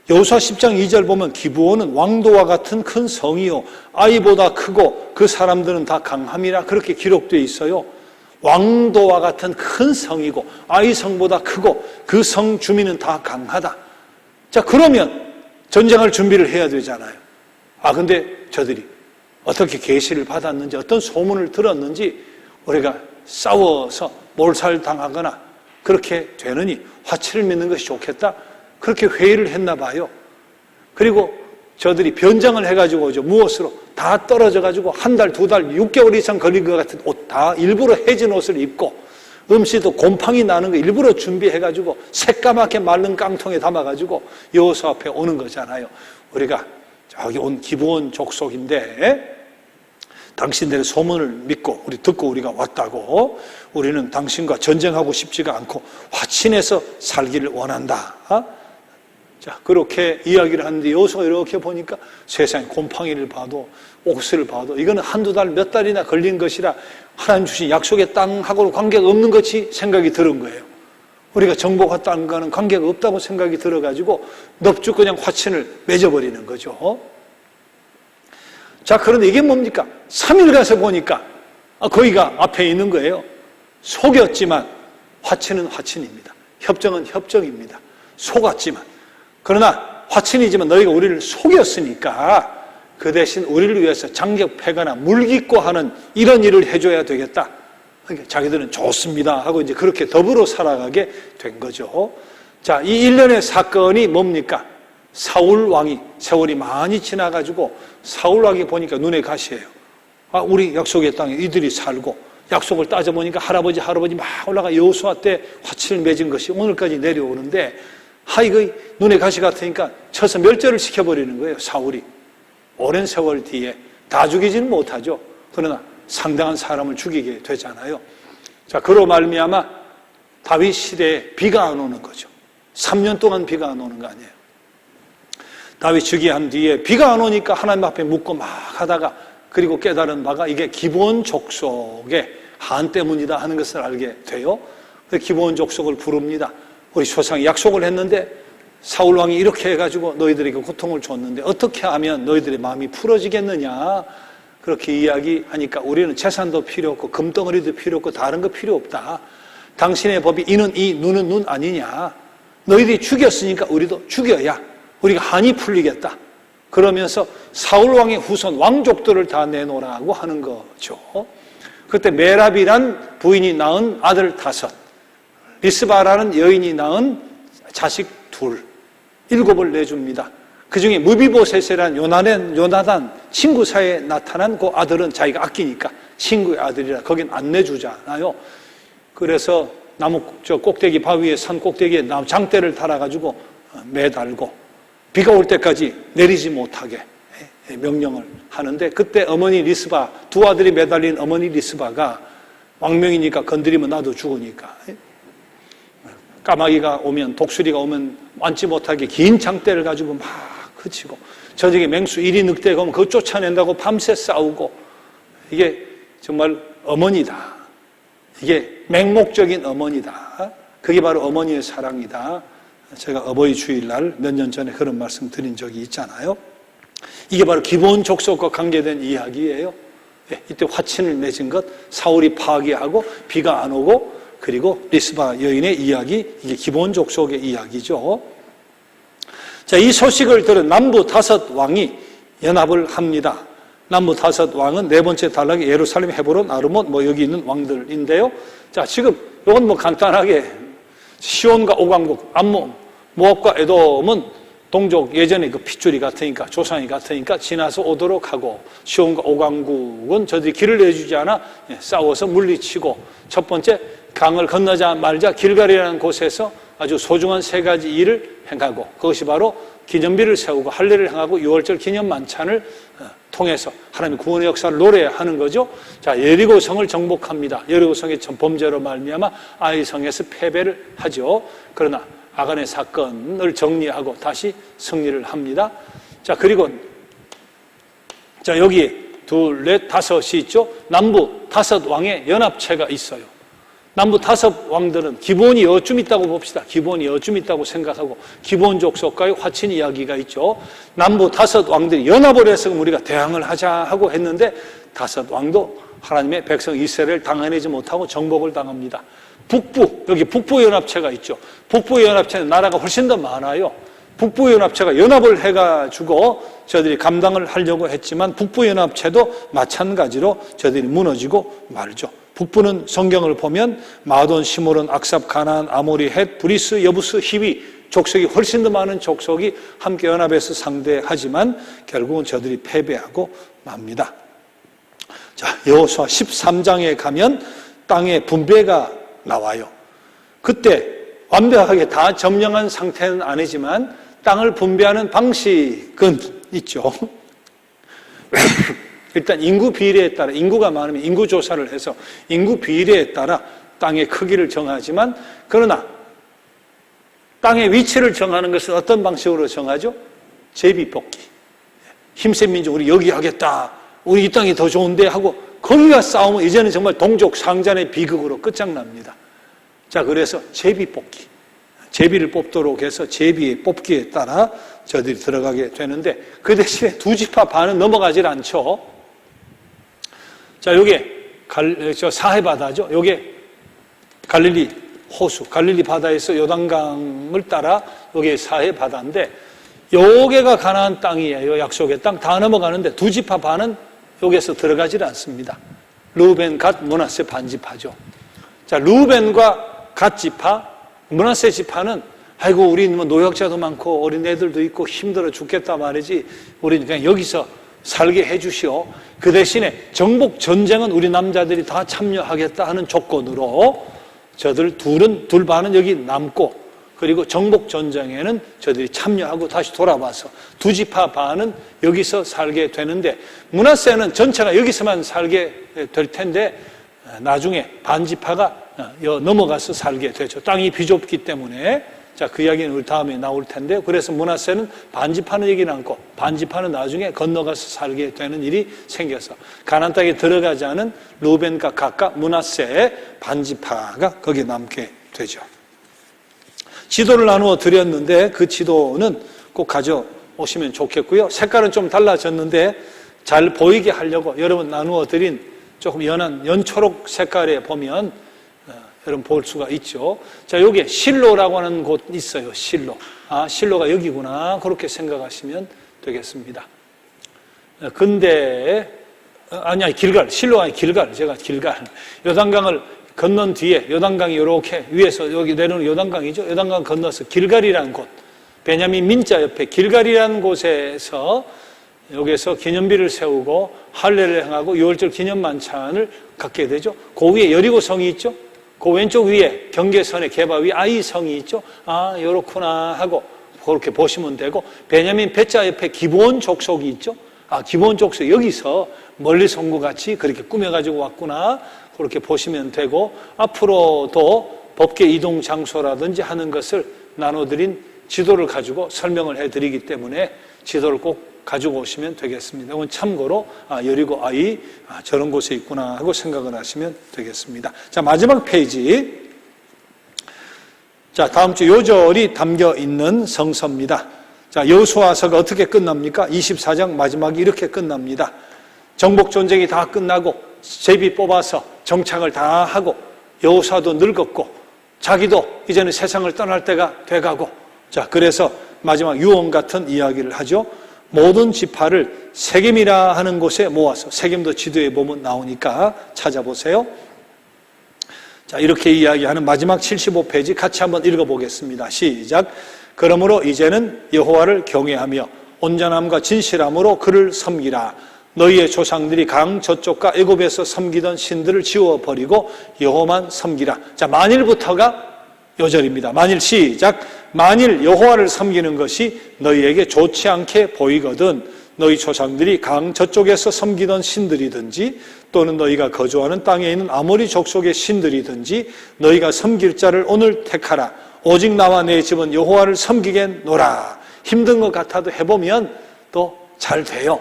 A: 여호수아 10장 2절 보면 기브온은 왕도와 같은 큰 성이요 아이보다 크고 그 사람들은 다 강함이라 그렇게 기록되어 있어요. 왕도와 같은 큰 성이고 아이 성보다 크고 그 성 주민은 다 강하다. 자, 그러면 전쟁할 준비를 해야 되잖아요. 근데 저들이 어떻게 계시를 받았는지, 어떤 소문을 들었는지 우리가 싸워서 몰살당하거나 그렇게 되느니 화치를 믿는 것이 좋겠다. 그렇게 회의를 했나 봐요. 그리고 저들이 변장을 해가지고 무엇으로 다 떨어져가지고 한 달, 두 달, 6개월 이상 걸린 것 같은 옷 다 일부러 해진 옷을 입고, 음식도 곰팡이 나는 거 일부러 준비해가지고 새까맣게 마른 깡통에 담아가지고 여호수아 앞에 오는 거잖아요. 우리가 저기 온 기브온 족속인데 당신들의 소문을 믿고 듣고 우리가 왔다고, 우리는 당신과 전쟁하고 싶지가 않고 화친해서 살기를 원한다. 자, 그렇게 이야기를 하는데 여호수아가 이렇게 보니까 세상에 곰팡이를 봐도 옥수를 봐도 이거는 한두 달, 몇 달이나 걸린 것이라 하나님 주신 약속의 땅하고는 관계가 없는 것이 생각이 들은 거예요. 우리가 정복한 땅과는 관계가 없다고 생각이 들어가지고 넙죽 그냥 화친을 맺어버리는 거죠. 자, 그런데 이게 뭡니까? 3일 가서 보니까 거기가 앞에 있는 거예요. 속였지만 화친은 화친입니다. 협정은 협정입니다. 속았지만. 그러나 화친이지만 너희가 우리를 속였으니까 그 대신 우리를 위해서 장격패거나 물깃고 하는 이런 일을 해줘야 되겠다. 그러니까 자기들은 좋습니다 하고 이제 그렇게 더불어 살아가게 된 거죠. 자, 이 일련의 사건이 뭡니까? 사울 왕이 세월이 많이 지나가지고 사울 왕이 보니까 눈에 가시예요. 아, 우리 약속의 땅에 이들이 살고 약속을 따져보니까 할아버지 막 올라가 여호수아 때 화친을 맺은 것이 오늘까지 내려오는데 이거 눈에 가시 같으니까 쳐서 멸절을 시켜버리는 거예요. 사울이. 오랜 세월 뒤에 다 죽이지는 못하죠. 그러나 상당한 사람을 죽이게 되잖아요. 자, 그로 말미암아 다윗 시대에 비가 안 오는 거죠. 3년 동안 비가 안 오는 거 아니에요. 다윗 즉위한 뒤에 비가 안 오니까 하나님 앞에 묻고 막 하다가 그리고 깨달은 바가 이게 기브온 족속의 한 때문이다 하는 것을 알게 돼요. 기브온 족속을 부릅니다. 우리 조상이 약속을 했는데 사울 왕이 이렇게 해가지고 너희들에게 고통을 줬는데 어떻게 하면 너희들의 마음이 풀어지겠느냐, 그렇게 이야기하니까 우리는 재산도 필요 없고 금덩어리도 필요 없고 다른 거 필요 없다. 당신의 법이 이는 이 눈은 눈 아니냐. 너희들이 죽였으니까 우리도 죽여야 우리가 한이 풀리겠다. 그러면서 사울 왕의 후손 왕족들을 다 내놓으라고 하는 거죠. 그때 메랍이란 부인이 낳은 아들 5, 리스바라는 여인이 낳은 자식 2, 7을 내줍니다. 그 중에 무비보셋이란 요나단 친구 사이에 나타난 그 아들은 자기가 아끼니까 친구의 아들이라 거긴 안 내주잖아요. 그래서 나무 꼭대기 바위에 산 꼭대기에 나무 장대를 달아가지고 매달고 비가 올 때까지 내리지 못하게 명령을 하는데, 그때 어머니 리스바, 2 아들이 매달린 어머니 리스바가 왕명이니까 건드리면 나도 죽으니까 까마귀가 오면, 독수리가 오면 앉지 못하게 긴 장대를 가지고 막 그치고, 저녁에 맹수 1위 늑대가 오면 그거 쫓아낸다고 밤새 싸우고, 이게 정말 어머니다. 이게 맹목적인 어머니다. 그게 바로 어머니의 사랑이다. 제가 어버이 주일날 몇 년 전에 그런 말씀 드린 적이 있잖아요. 이게 바로 기브온 족속과 관계된 이야기예요. 이때 화친을 맺은 것, 사울이 파괴하고 비가 안 오고, 그리고 리스바 여인의 이야기, 이게 기브온 족속의 이야기죠. 자, 이 소식을 들은 남부 5 왕이 연합을 합니다. 남부 5 왕은 4번째 단락에 예루살렘, 헤브론, 아르못, 여기 있는 왕들인데요. 자, 지금 이건 간단하게 시온과 오강국, 암몬, 모압과 에돔은 동족 예전에 그 핏줄이 같으니까, 조상이 같으니까 지나서 오도록 하고, 시온과 오강국은 저들이 길을 내주지 않아 싸워서 물리치고, 첫 번째 강을 건너자 말자 길갈이라는 곳에서 아주 소중한 3가지 일을 행하고, 그것이 바로 기념비를 세우고 할례를 행하고 6월절 기념 만찬을 통해서 하나님의 구원의 역사를 노래하는 거죠. 자, 여리고성을 정복합니다. 여리고성의 범죄로 말미암아 아이성에서 패배를 하죠. 그러나 아간의 사건을 정리하고 다시 승리를 합니다. 자, 그리고 자, 여기에 2, 4, 5이 있죠. 남부 5 왕의 연합체가 있어요. 남부 5 왕들은 기브온이 여쯤 있다고 봅시다. 기브온이 여쯤 있다고 생각하고, 기브온 족속과의 화친 이야기가 있죠. 남부 5 왕들이 연합을 해서 우리가 대항을 하자 하고 했는데 5 왕도 하나님의 백성 이스라엘을 당해내지 못하고 정복을 당합니다. 여기 북부연합체가 있죠. 북부연합체는 나라가 훨씬 더 많아요. 북부연합체가 연합을 해가지고 저들이 감당을 하려고 했지만 북부연합체도 마찬가지로 저들이 무너지고 말죠. 북부는 성경을 보면 마돈, 시므론, 악삽, 가나안, 아모리, 헷, 브리스, 여부스, 히위 족속이 훨씬 더 많은 족속이 함께 연합해서 상대하지만 결국은 저들이 패배하고 맙니다. 자, 여호수아 13장에 가면 땅의 분배가 나와요. 그때 완벽하게 다 점령한 상태는 아니지만 땅을 분배하는 방식은 있죠. 일단 인구 비례에 따라, 인구가 많으면 인구 조사를 해서 인구 비례에 따라 땅의 크기를 정하지만, 그러나 땅의 위치를 정하는 것은 어떤 방식으로 정하죠? 제비뽑기. 힘센 민족, 우리 여기 하겠다, 우리 이 땅이 더 좋은데 하고 거기가 싸우면 이제는 정말 동족 상잔의 비극으로 끝장납니다. 자, 그래서 제비뽑기, 제비를 뽑도록 해서 제비의 뽑기에 따라 저들이 들어가게 되는데, 그 대신에 2지파 반은 넘어가질 않죠. 자, 요게 사해바다죠. 요게 갈릴리 호수, 갈릴리 바다에서 요단강을 따라 요게 사해바다인데, 요게가 가나안 땅이에요. 약속의 땅 다 넘어가는데 2지파 반은 여기에서 들어가질 않습니다. 르우벤, 갓, 므낫세 반지파죠. 자, 르우벤과 갓 지파, 므낫세 지파는 아이고 우리는 뭐 노약자도 많고 어린애들도 있고 힘들어 죽겠다 말이지 우리는 그냥 여기서 살게 해주시오. 그 대신에 정복 전쟁은 우리 남자들이 다 참여하겠다 하는 조건으로 저들 둘 반은 여기 남고 그리고 정복 전쟁에는 저들이 참여하고 다시 돌아와서 두 지파 반은 여기서 살게 되는데 므낫세는 전체가 여기서만 살게 될 텐데 나중에 반 지파가 넘어가서 살게 되죠. 땅이 비좁기 때문에. 자, 그 이야기는 우리 다음에 나올 텐데요. 그래서 므낫세는 반지파는 여기 남고 반지파는 나중에 건너가서 살게 되는 일이 생겨서 가나안 땅에 들어가지 않은 르우벤과 갓과 므낫세의 반지파가 거기에 남게 되죠. 지도를 나누어 드렸는데 그 지도는 꼭 가져오시면 좋겠고요. 색깔은 좀 달라졌는데 잘 보이게 하려고 여러분 나누어 드린 조금 연한 연초록 색깔에 보면 여러분 볼 수가 있죠. 자, 여기에 실로라고 하는 곳 있어요. 실로. 아, 실로가 여기구나. 그렇게 생각하시면 되겠습니다. 근데 아니야, 길갈. 실로가 아니 길갈. 제가 길갈. 요단강을 건넌 뒤에 요단강이 이렇게 위에서 여기 내려오는 요단강이죠. 요단강 건너서 길갈이라는 곳. 베냐민 민자 옆에 길갈이라는 곳에서 여기에서 기념비를 세우고 할례를 행하고 유월절 기념 만찬을 갖게 되죠. 그 위에 여리고성이 있죠. 그 왼쪽 위에 경계선의 개바 위에 아이 성이 있죠. 아, 요렇구나 하고 그렇게 보시면 되고 베냐민 베자 옆에 기브온 족속이 있죠. 아, 기브온 족속 여기서 멀리서 온 것 같이 그렇게 꾸며가지고 왔구나 그렇게 보시면 되고 앞으로도 법계 이동 장소라든지 하는 것을 나눠드린 지도를 가지고 설명을 해드리기 때문에 지도를 꼭 가지고 오시면 되겠습니다. 이건 참고로 여리고 아이 저런 곳에 있구나 하고 생각을 하시면 되겠습니다. 자, 마지막 페이지. 자, 다음 주 요절이 담겨 있는 성서입니다. 자, 여호수아서가 어떻게 끝납니까? 24장 마지막이 이렇게 끝납니다. 정복 전쟁이 다 끝나고 제비 뽑아서 정착을 다 하고 여호수아도 늙었고 자기도 이제는 세상을 떠날 때가 돼가고 자, 그래서 마지막 유언 같은 이야기를 하죠. 모든 지파를 세겜이라 하는 곳에 모아서 세겜도 지도에 보면 나오니까 찾아보세요. 자, 이렇게 이야기하는 마지막 75페이지 같이 한번 읽어보겠습니다. 시작. 그러므로 이제는 여호와를 경외하며 온전함과 진실함으로 그를 섬기라. 너희의 조상들이 강 저쪽과 애굽에서 섬기던 신들을 지워버리고 여호와만 섬기라. 자, 만일부터가 요절입니다. 만일 시작. 만일 여호와를 섬기는 것이 너희에게 좋지 않게 보이거든 너희 조상들이 강 저쪽에서 섬기던 신들이든지 또는 너희가 거주하는 땅에 있는 아모리 족속의 신들이든지 너희가 섬길 자를 오늘 택하라. 오직 나와 내 집은 여호와를 섬기겠노라. 힘든 것 같아도 해보면 또 잘 돼요.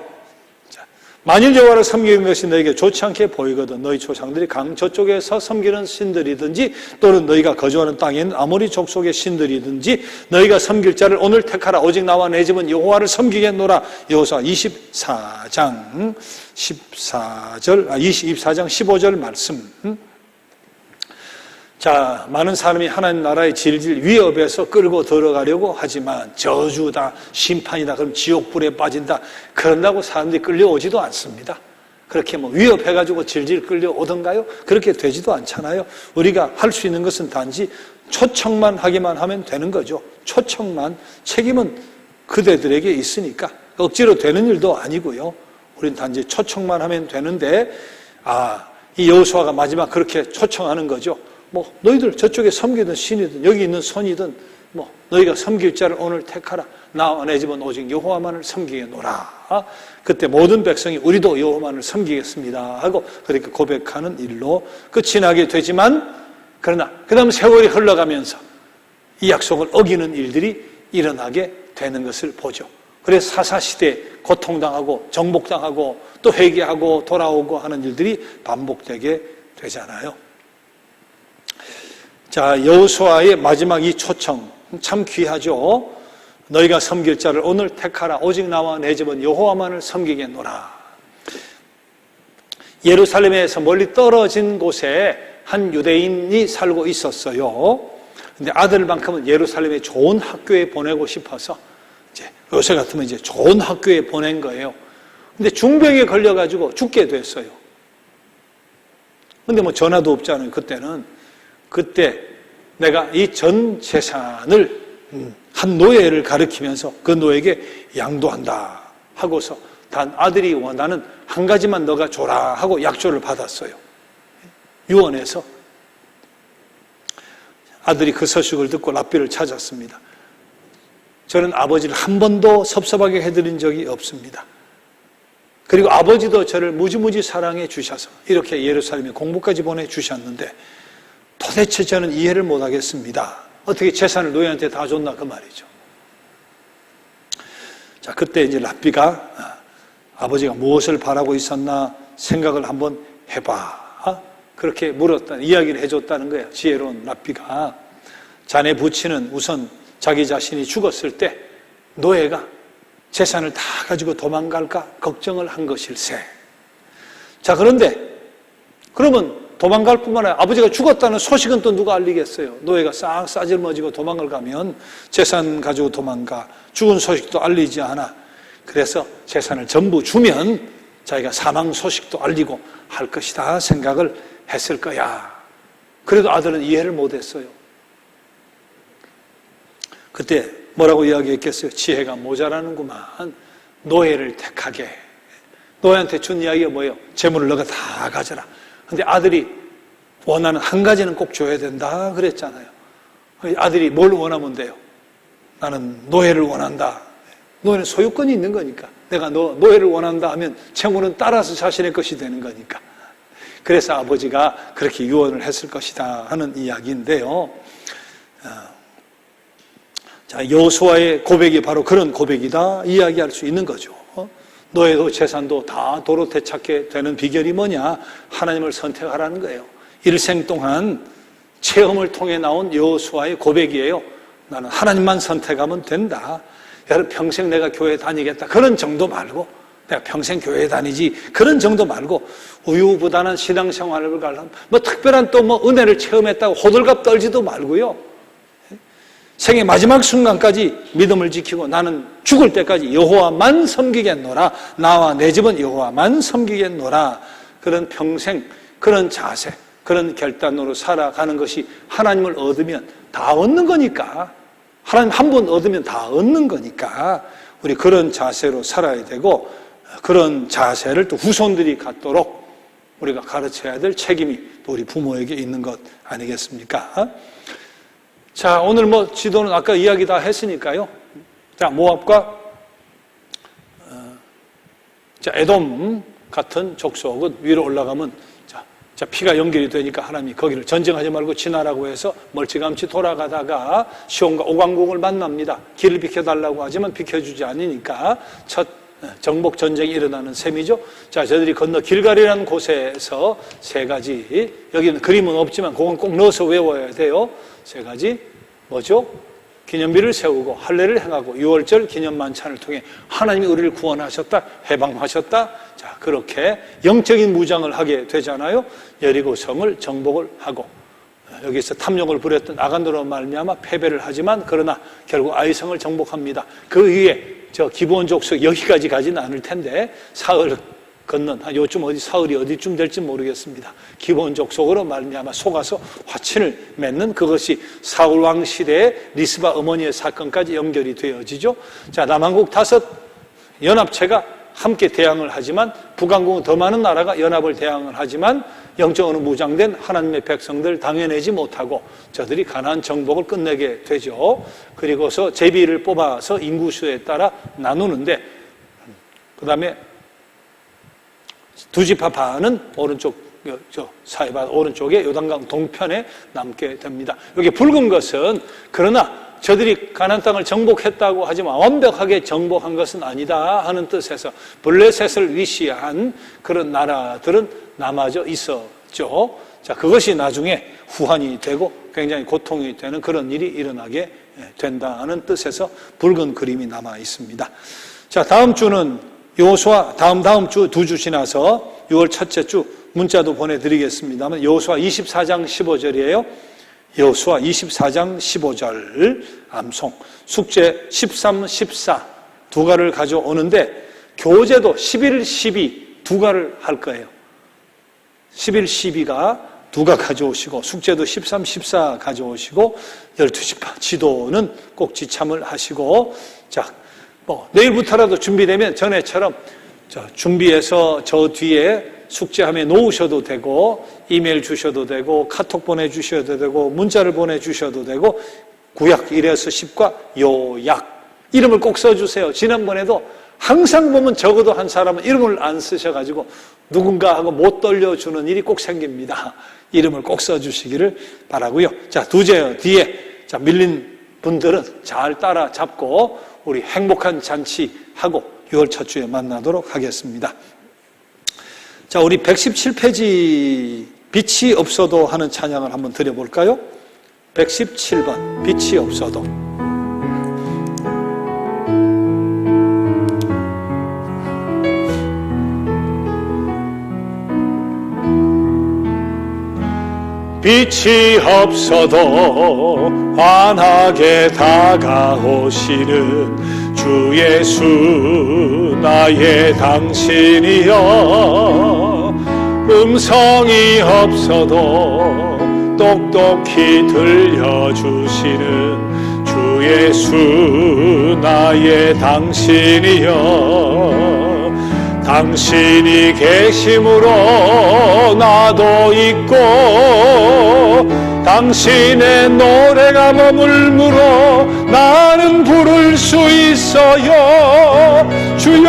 A: 만일 여호와를 섬기는 것이 너에게 좋지 않게 보이거든 너희 조상들이 강 저쪽에서 섬기는 신들이든지 또는 너희가 거주하는 땅에 있는 아모리 족속의 신들이든지 너희가 섬길 자를 오늘 택하라. 오직 나와 내 집은 여호와를 섬기겠노라. 여호수아 24장 15절 말씀. 자, 많은 사람이 하나님 나라의 질질 위협에서 끌고 들어가려고 하지만 저주다, 심판이다, 그럼 지옥불에 빠진다. 그런다고 사람들이 끌려오지도 않습니다. 그렇게 뭐 위협해가지고 질질 끌려오던가요? 그렇게 되지도 않잖아요. 우리가 할 수 있는 것은 단지 초청만 하기만 하면 되는 거죠. 초청만, 책임은 그대들에게 있으니까 억지로 되는 일도 아니고요. 우리는 단지 초청만 하면 되는데 이 여호수아가 마지막 그렇게 초청하는 거죠. 뭐 너희들 저쪽에 섬기든 신이든 여기 있는 손이든 뭐 너희가 섬길 자를 오늘 택하라. 나와 내 집은 오직 여호와만을 섬기겠노라. 그때 모든 백성이 우리도 여호와만을 섬기겠습니다 하고 그렇게 고백하는 일로 끝이 나게 되지만 그러나 그 다음 세월이 흘러가면서 이 약속을 어기는 일들이 일어나게 되는 것을 보죠. 그래서 사사시대에 고통당하고 정복당하고 또 회개하고 돌아오고 하는 일들이 반복되게 되잖아요. 자, 여호수아의 마지막 이 초청 참 귀하죠. 너희가 섬길 자를 오늘 택하라. 오직 나와 내 집은 여호와만을 섬기겠노라. 예루살렘에서 멀리 떨어진 곳에 한 유대인이 살고 있었어요. 근데 아들만큼은 예루살렘에 좋은 학교에 보내고 싶어서 이제 요새 같으면 이제 좋은 학교에 보낸 거예요. 근데 중병에 걸려가지고 죽게 됐어요. 근데 뭐 전화도 없잖아요, 그때는. 그때 내가 이 전 재산을 한 노예를 가리키면서 그 노예에게 양도한다 하고서 단 아들이 원하는 한 가지만 너가 줘라 하고 약조를 받았어요. 유언에서. 아들이 그 서식을 듣고 랍비를 찾았습니다. 저는 아버지를 한 번도 섭섭하게 해드린 적이 없습니다. 그리고 아버지도 저를 무지무지 사랑해 주셔서 이렇게 예루살렘에 공부까지 보내주셨는데 도대체 저는 이해를 못하겠습니다. 어떻게 재산을 노예한테 다 줬나 그 말이죠. 자, 그때 이제 랍비가 아버지가 무엇을 바라고 있었나 생각을 한번 해봐. 그렇게 물었다, 이야기를 해줬다는 거예요. 지혜로운 랍비가. 자네 부친은 우선 자기 자신이 죽었을 때 노예가 재산을 다 가지고 도망갈까 걱정을 한 것일세. 자, 그런데 그러면 도망갈 뿐만 아니라 아버지가 죽었다는 소식은 또 누가 알리겠어요? 노예가 싹 싸질머지고 도망을 가면 재산 가지고 도망가. 죽은 소식도 알리지 않아. 그래서 재산을 전부 주면 자기가 사망 소식도 알리고 할 것이다 생각을 했을 거야. 그래도 아들은 이해를 못했어요. 그때 뭐라고 이야기했겠어요? 지혜가 모자라는구만. 노예를 택하게. 노예한테 준 이야기가 뭐예요? 재물을 너가 다 가져라. 근데 아들이 원하는 한 가지는 꼭 줘야 된다 그랬잖아요. 아들이 뭘 원하면 돼요? 나는 노예를 원한다. 노예는 소유권이 있는 거니까. 내가 노예를 원한다 하면 채무는 따라서 자신의 것이 되는 거니까. 그래서 아버지가 그렇게 유언을 했을 것이다 하는 이야기인데요. 자, 여호수아의 고백이 바로 그런 고백이다 이야기할 수 있는 거죠. 노예도 재산도 다 도로 되찾게 되는 비결이 뭐냐? 하나님을 선택하라는 거예요. 일생 동안 체험을 통해 나온 여호수아의 고백이에요. 나는 하나님만 선택하면 된다. 여러분, 평생 내가 교회 다니겠다 그런 정도 말고, 내가 평생 교회 다니지 그런 정도 말고, 우유부단한 신앙생활을 가려면 뭐 특별한 또 뭐 은혜를 체험했다고 호들갑 떨지도 말고요. 생의 마지막 순간까지 믿음을 지키고 나는 죽을 때까지 여호와만 섬기겠노라. 나와 내 집은 여호와만 섬기겠노라. 그런 평생, 그런 자세, 그런 결단으로 살아가는 것이 하나님을 얻으면 다 얻는 거니까. 하나님 한 번 얻으면 다 얻는 거니까 우리 그런 자세로 살아야 되고, 그런 자세를 또 후손들이 갖도록 우리가 가르쳐야 될 책임이 또 우리 부모에게 있는 것 아니겠습니까? 자, 오늘 뭐 지도는 아까 이야기 다 했으니까요. 자, 모압과 에돔 같은 족속은 위로 올라가면 자, 피가 연결이 되니까 하나님이 거기를 전쟁하지 말고 지나라고 해서 멀찌감치 돌아가다가 시온과 오강국을 만납니다. 길을 비켜달라고 하지만 비켜주지 않으니까 첫 정복 전쟁이 일어나는 셈이죠. 자, 저들이 건너 길갈이라는 곳에서 세 가지, 여기는 그림은 없지만 그건 꼭 넣어서 외워야 돼요. 세 가지 뭐죠? 기념비를 세우고 할례를 행하고 유월절 기념 만찬을 통해 하나님이 우리를 구원하셨다, 해방하셨다. 자, 그렇게 영적인 무장을 하게 되잖아요. 여리고성을 정복을 하고 여기서 탐욕을 부렸던 아간으로 말미암아 패배를 하지만 그러나 결국 아이성을 정복합니다. 그 위에 저 기브온 족속 여기까지 가지는 않을 텐데 사흘 건넌 요즘 사흘이 어디쯤 될지 모르겠습니다. 기브온 족속으로 말미암아 속아서 화친을 맺는 그것이 사울 왕 시대의 리스바 어머니의 사건까지 연결이 되어지죠. 자, 남한국 5 연합체가 함께 대항을 하지만 북한국은 더 많은 나라가 연합을 대항을 하지만 영적으로 무장된 하나님의 백성들 당해내지 못하고 저들이 가나안 정복을 끝내게 되죠. 그리고서 제비를 뽑아서 인구수에 따라 나누는데 그 다음에 두 지파 반은 오른쪽 사이반 오른쪽에 요단강 동편에 남게 됩니다. 여기 붉은 것은 그러나 저들이 가나안 땅을 정복했다고 하지만 완벽하게 정복한 것은 아니다 하는 뜻에서 블레셋을 위시한 그런 나라들은 남아져 있었죠. 자, 그것이 나중에 후환이 되고 굉장히 고통이 되는 그런 일이 일어나게 된다는 뜻에서 붉은 그림이 남아 있습니다. 자, 다음 주는 여호수아 다음 주 2주 지나서 6월 첫째 주 문자도 보내드리겠습니다만 여호수아 24장 15절이에요. 여호수아 24장 15절 암송. 숙제 13, 14 두 가를 가져오는데 교재도 11, 12 두 가를 할 거예요. 11, 12가 누가 가져오시고 숙제도 13, 14 가져오시고 12시 지도는 꼭 지참을 하시고 자, 내일부터라도 준비되면 전에처럼 준비해서 저 뒤에 숙제함에 놓으셔도 되고 이메일 주셔도 되고 카톡 보내주셔도 되고 문자를 보내주셔도 되고 구약 1에서 10과 요약 이름을 꼭 써주세요. 지난번에도 항상 보면 적어도 한 사람은 이름을 안 쓰셔가지고 누군가 하고 못 돌려주는 일이 꼭 생깁니다. 이름을 꼭 써주시기를 바라고요. 자, 두제 뒤에 자 밀린 분들은 잘 따라잡고 우리 행복한 잔치하고 6월 첫 주에 만나도록 하겠습니다. 자, 우리 117페이지 빛이 없어도 하는 찬양을 한번 드려볼까요? 117번 빛이 없어도. 빛이 없어도 환하게 다가오시는 주 예수 나의 당신이여 음성이 없어도 똑똑히 들려주시는 주 예수 나의 당신이여 당신이 계심으로 나도 있고 당신의 노래가 머물므로 나는 부를 수 있어요. 주여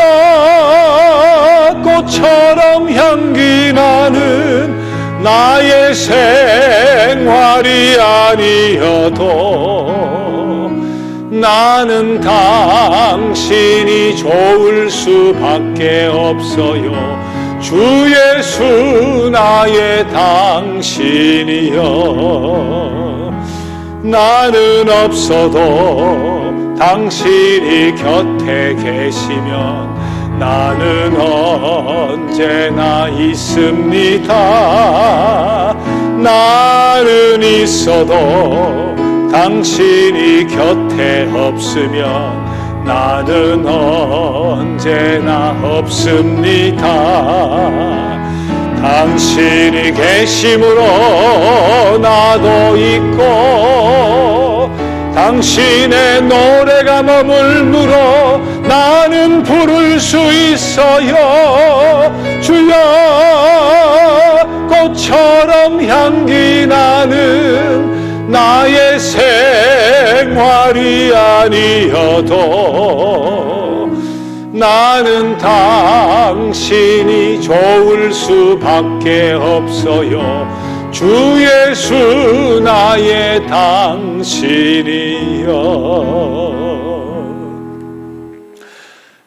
A: 꽃처럼 향기 나는 나의 생활이 아니어도 나는 당신이 좋을 수밖에 없어요. 주 예수 나의 당신이여 나는 없어도 당신이 곁에 계시면 나는 언제나 있습니다. 나는 있어도 당신이 곁에 없으면 나는 언제나 없습니다. 당신이 계심으로 나도 있고 당신의 노래가 머물므로 나는 부를 수 있어요. 주여 꽃처럼 향기 나는 나의 생활이 아니어도 나는 당신이 좋을 수밖에 없어요. 주 예수 나의 당신이여.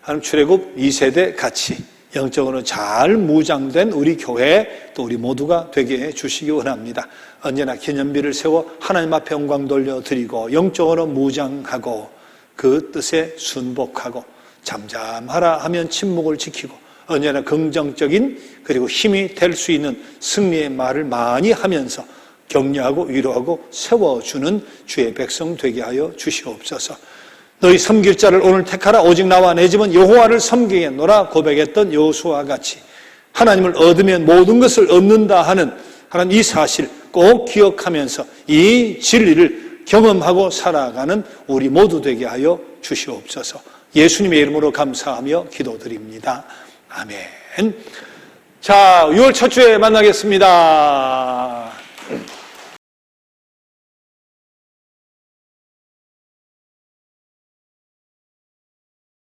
A: 하나님 출애굽 2세대 같이 영적으로 잘 무장된 우리 교회 또 우리 모두가 되게 해주시기 원합니다. 언제나 기념비를 세워 하나님 앞에 영광 돌려드리고 영적으로 무장하고 그 뜻에 순복하고 잠잠하라 하면 침묵을 지키고 언제나 긍정적인 그리고 힘이 될 수 있는 승리의 말을 많이 하면서 격려하고 위로하고 세워주는 주의 백성 되게 하여 주시옵소서. 너희 섬길 자를 오늘 택하라. 오직 나와 내 집은 여호와를 섬기겠노라 고백했던 여호수아와 같이 하나님을 얻으면 모든 것을 얻는다 하는 하나님 이 사실 꼭 기억하면서 이 진리를 경험하고 살아가는 우리 모두 되게 하여 주시옵소서. 예수님의 이름으로 감사하며 기도드립니다. 아멘. 자, 6월 첫 주에 만나겠습니다.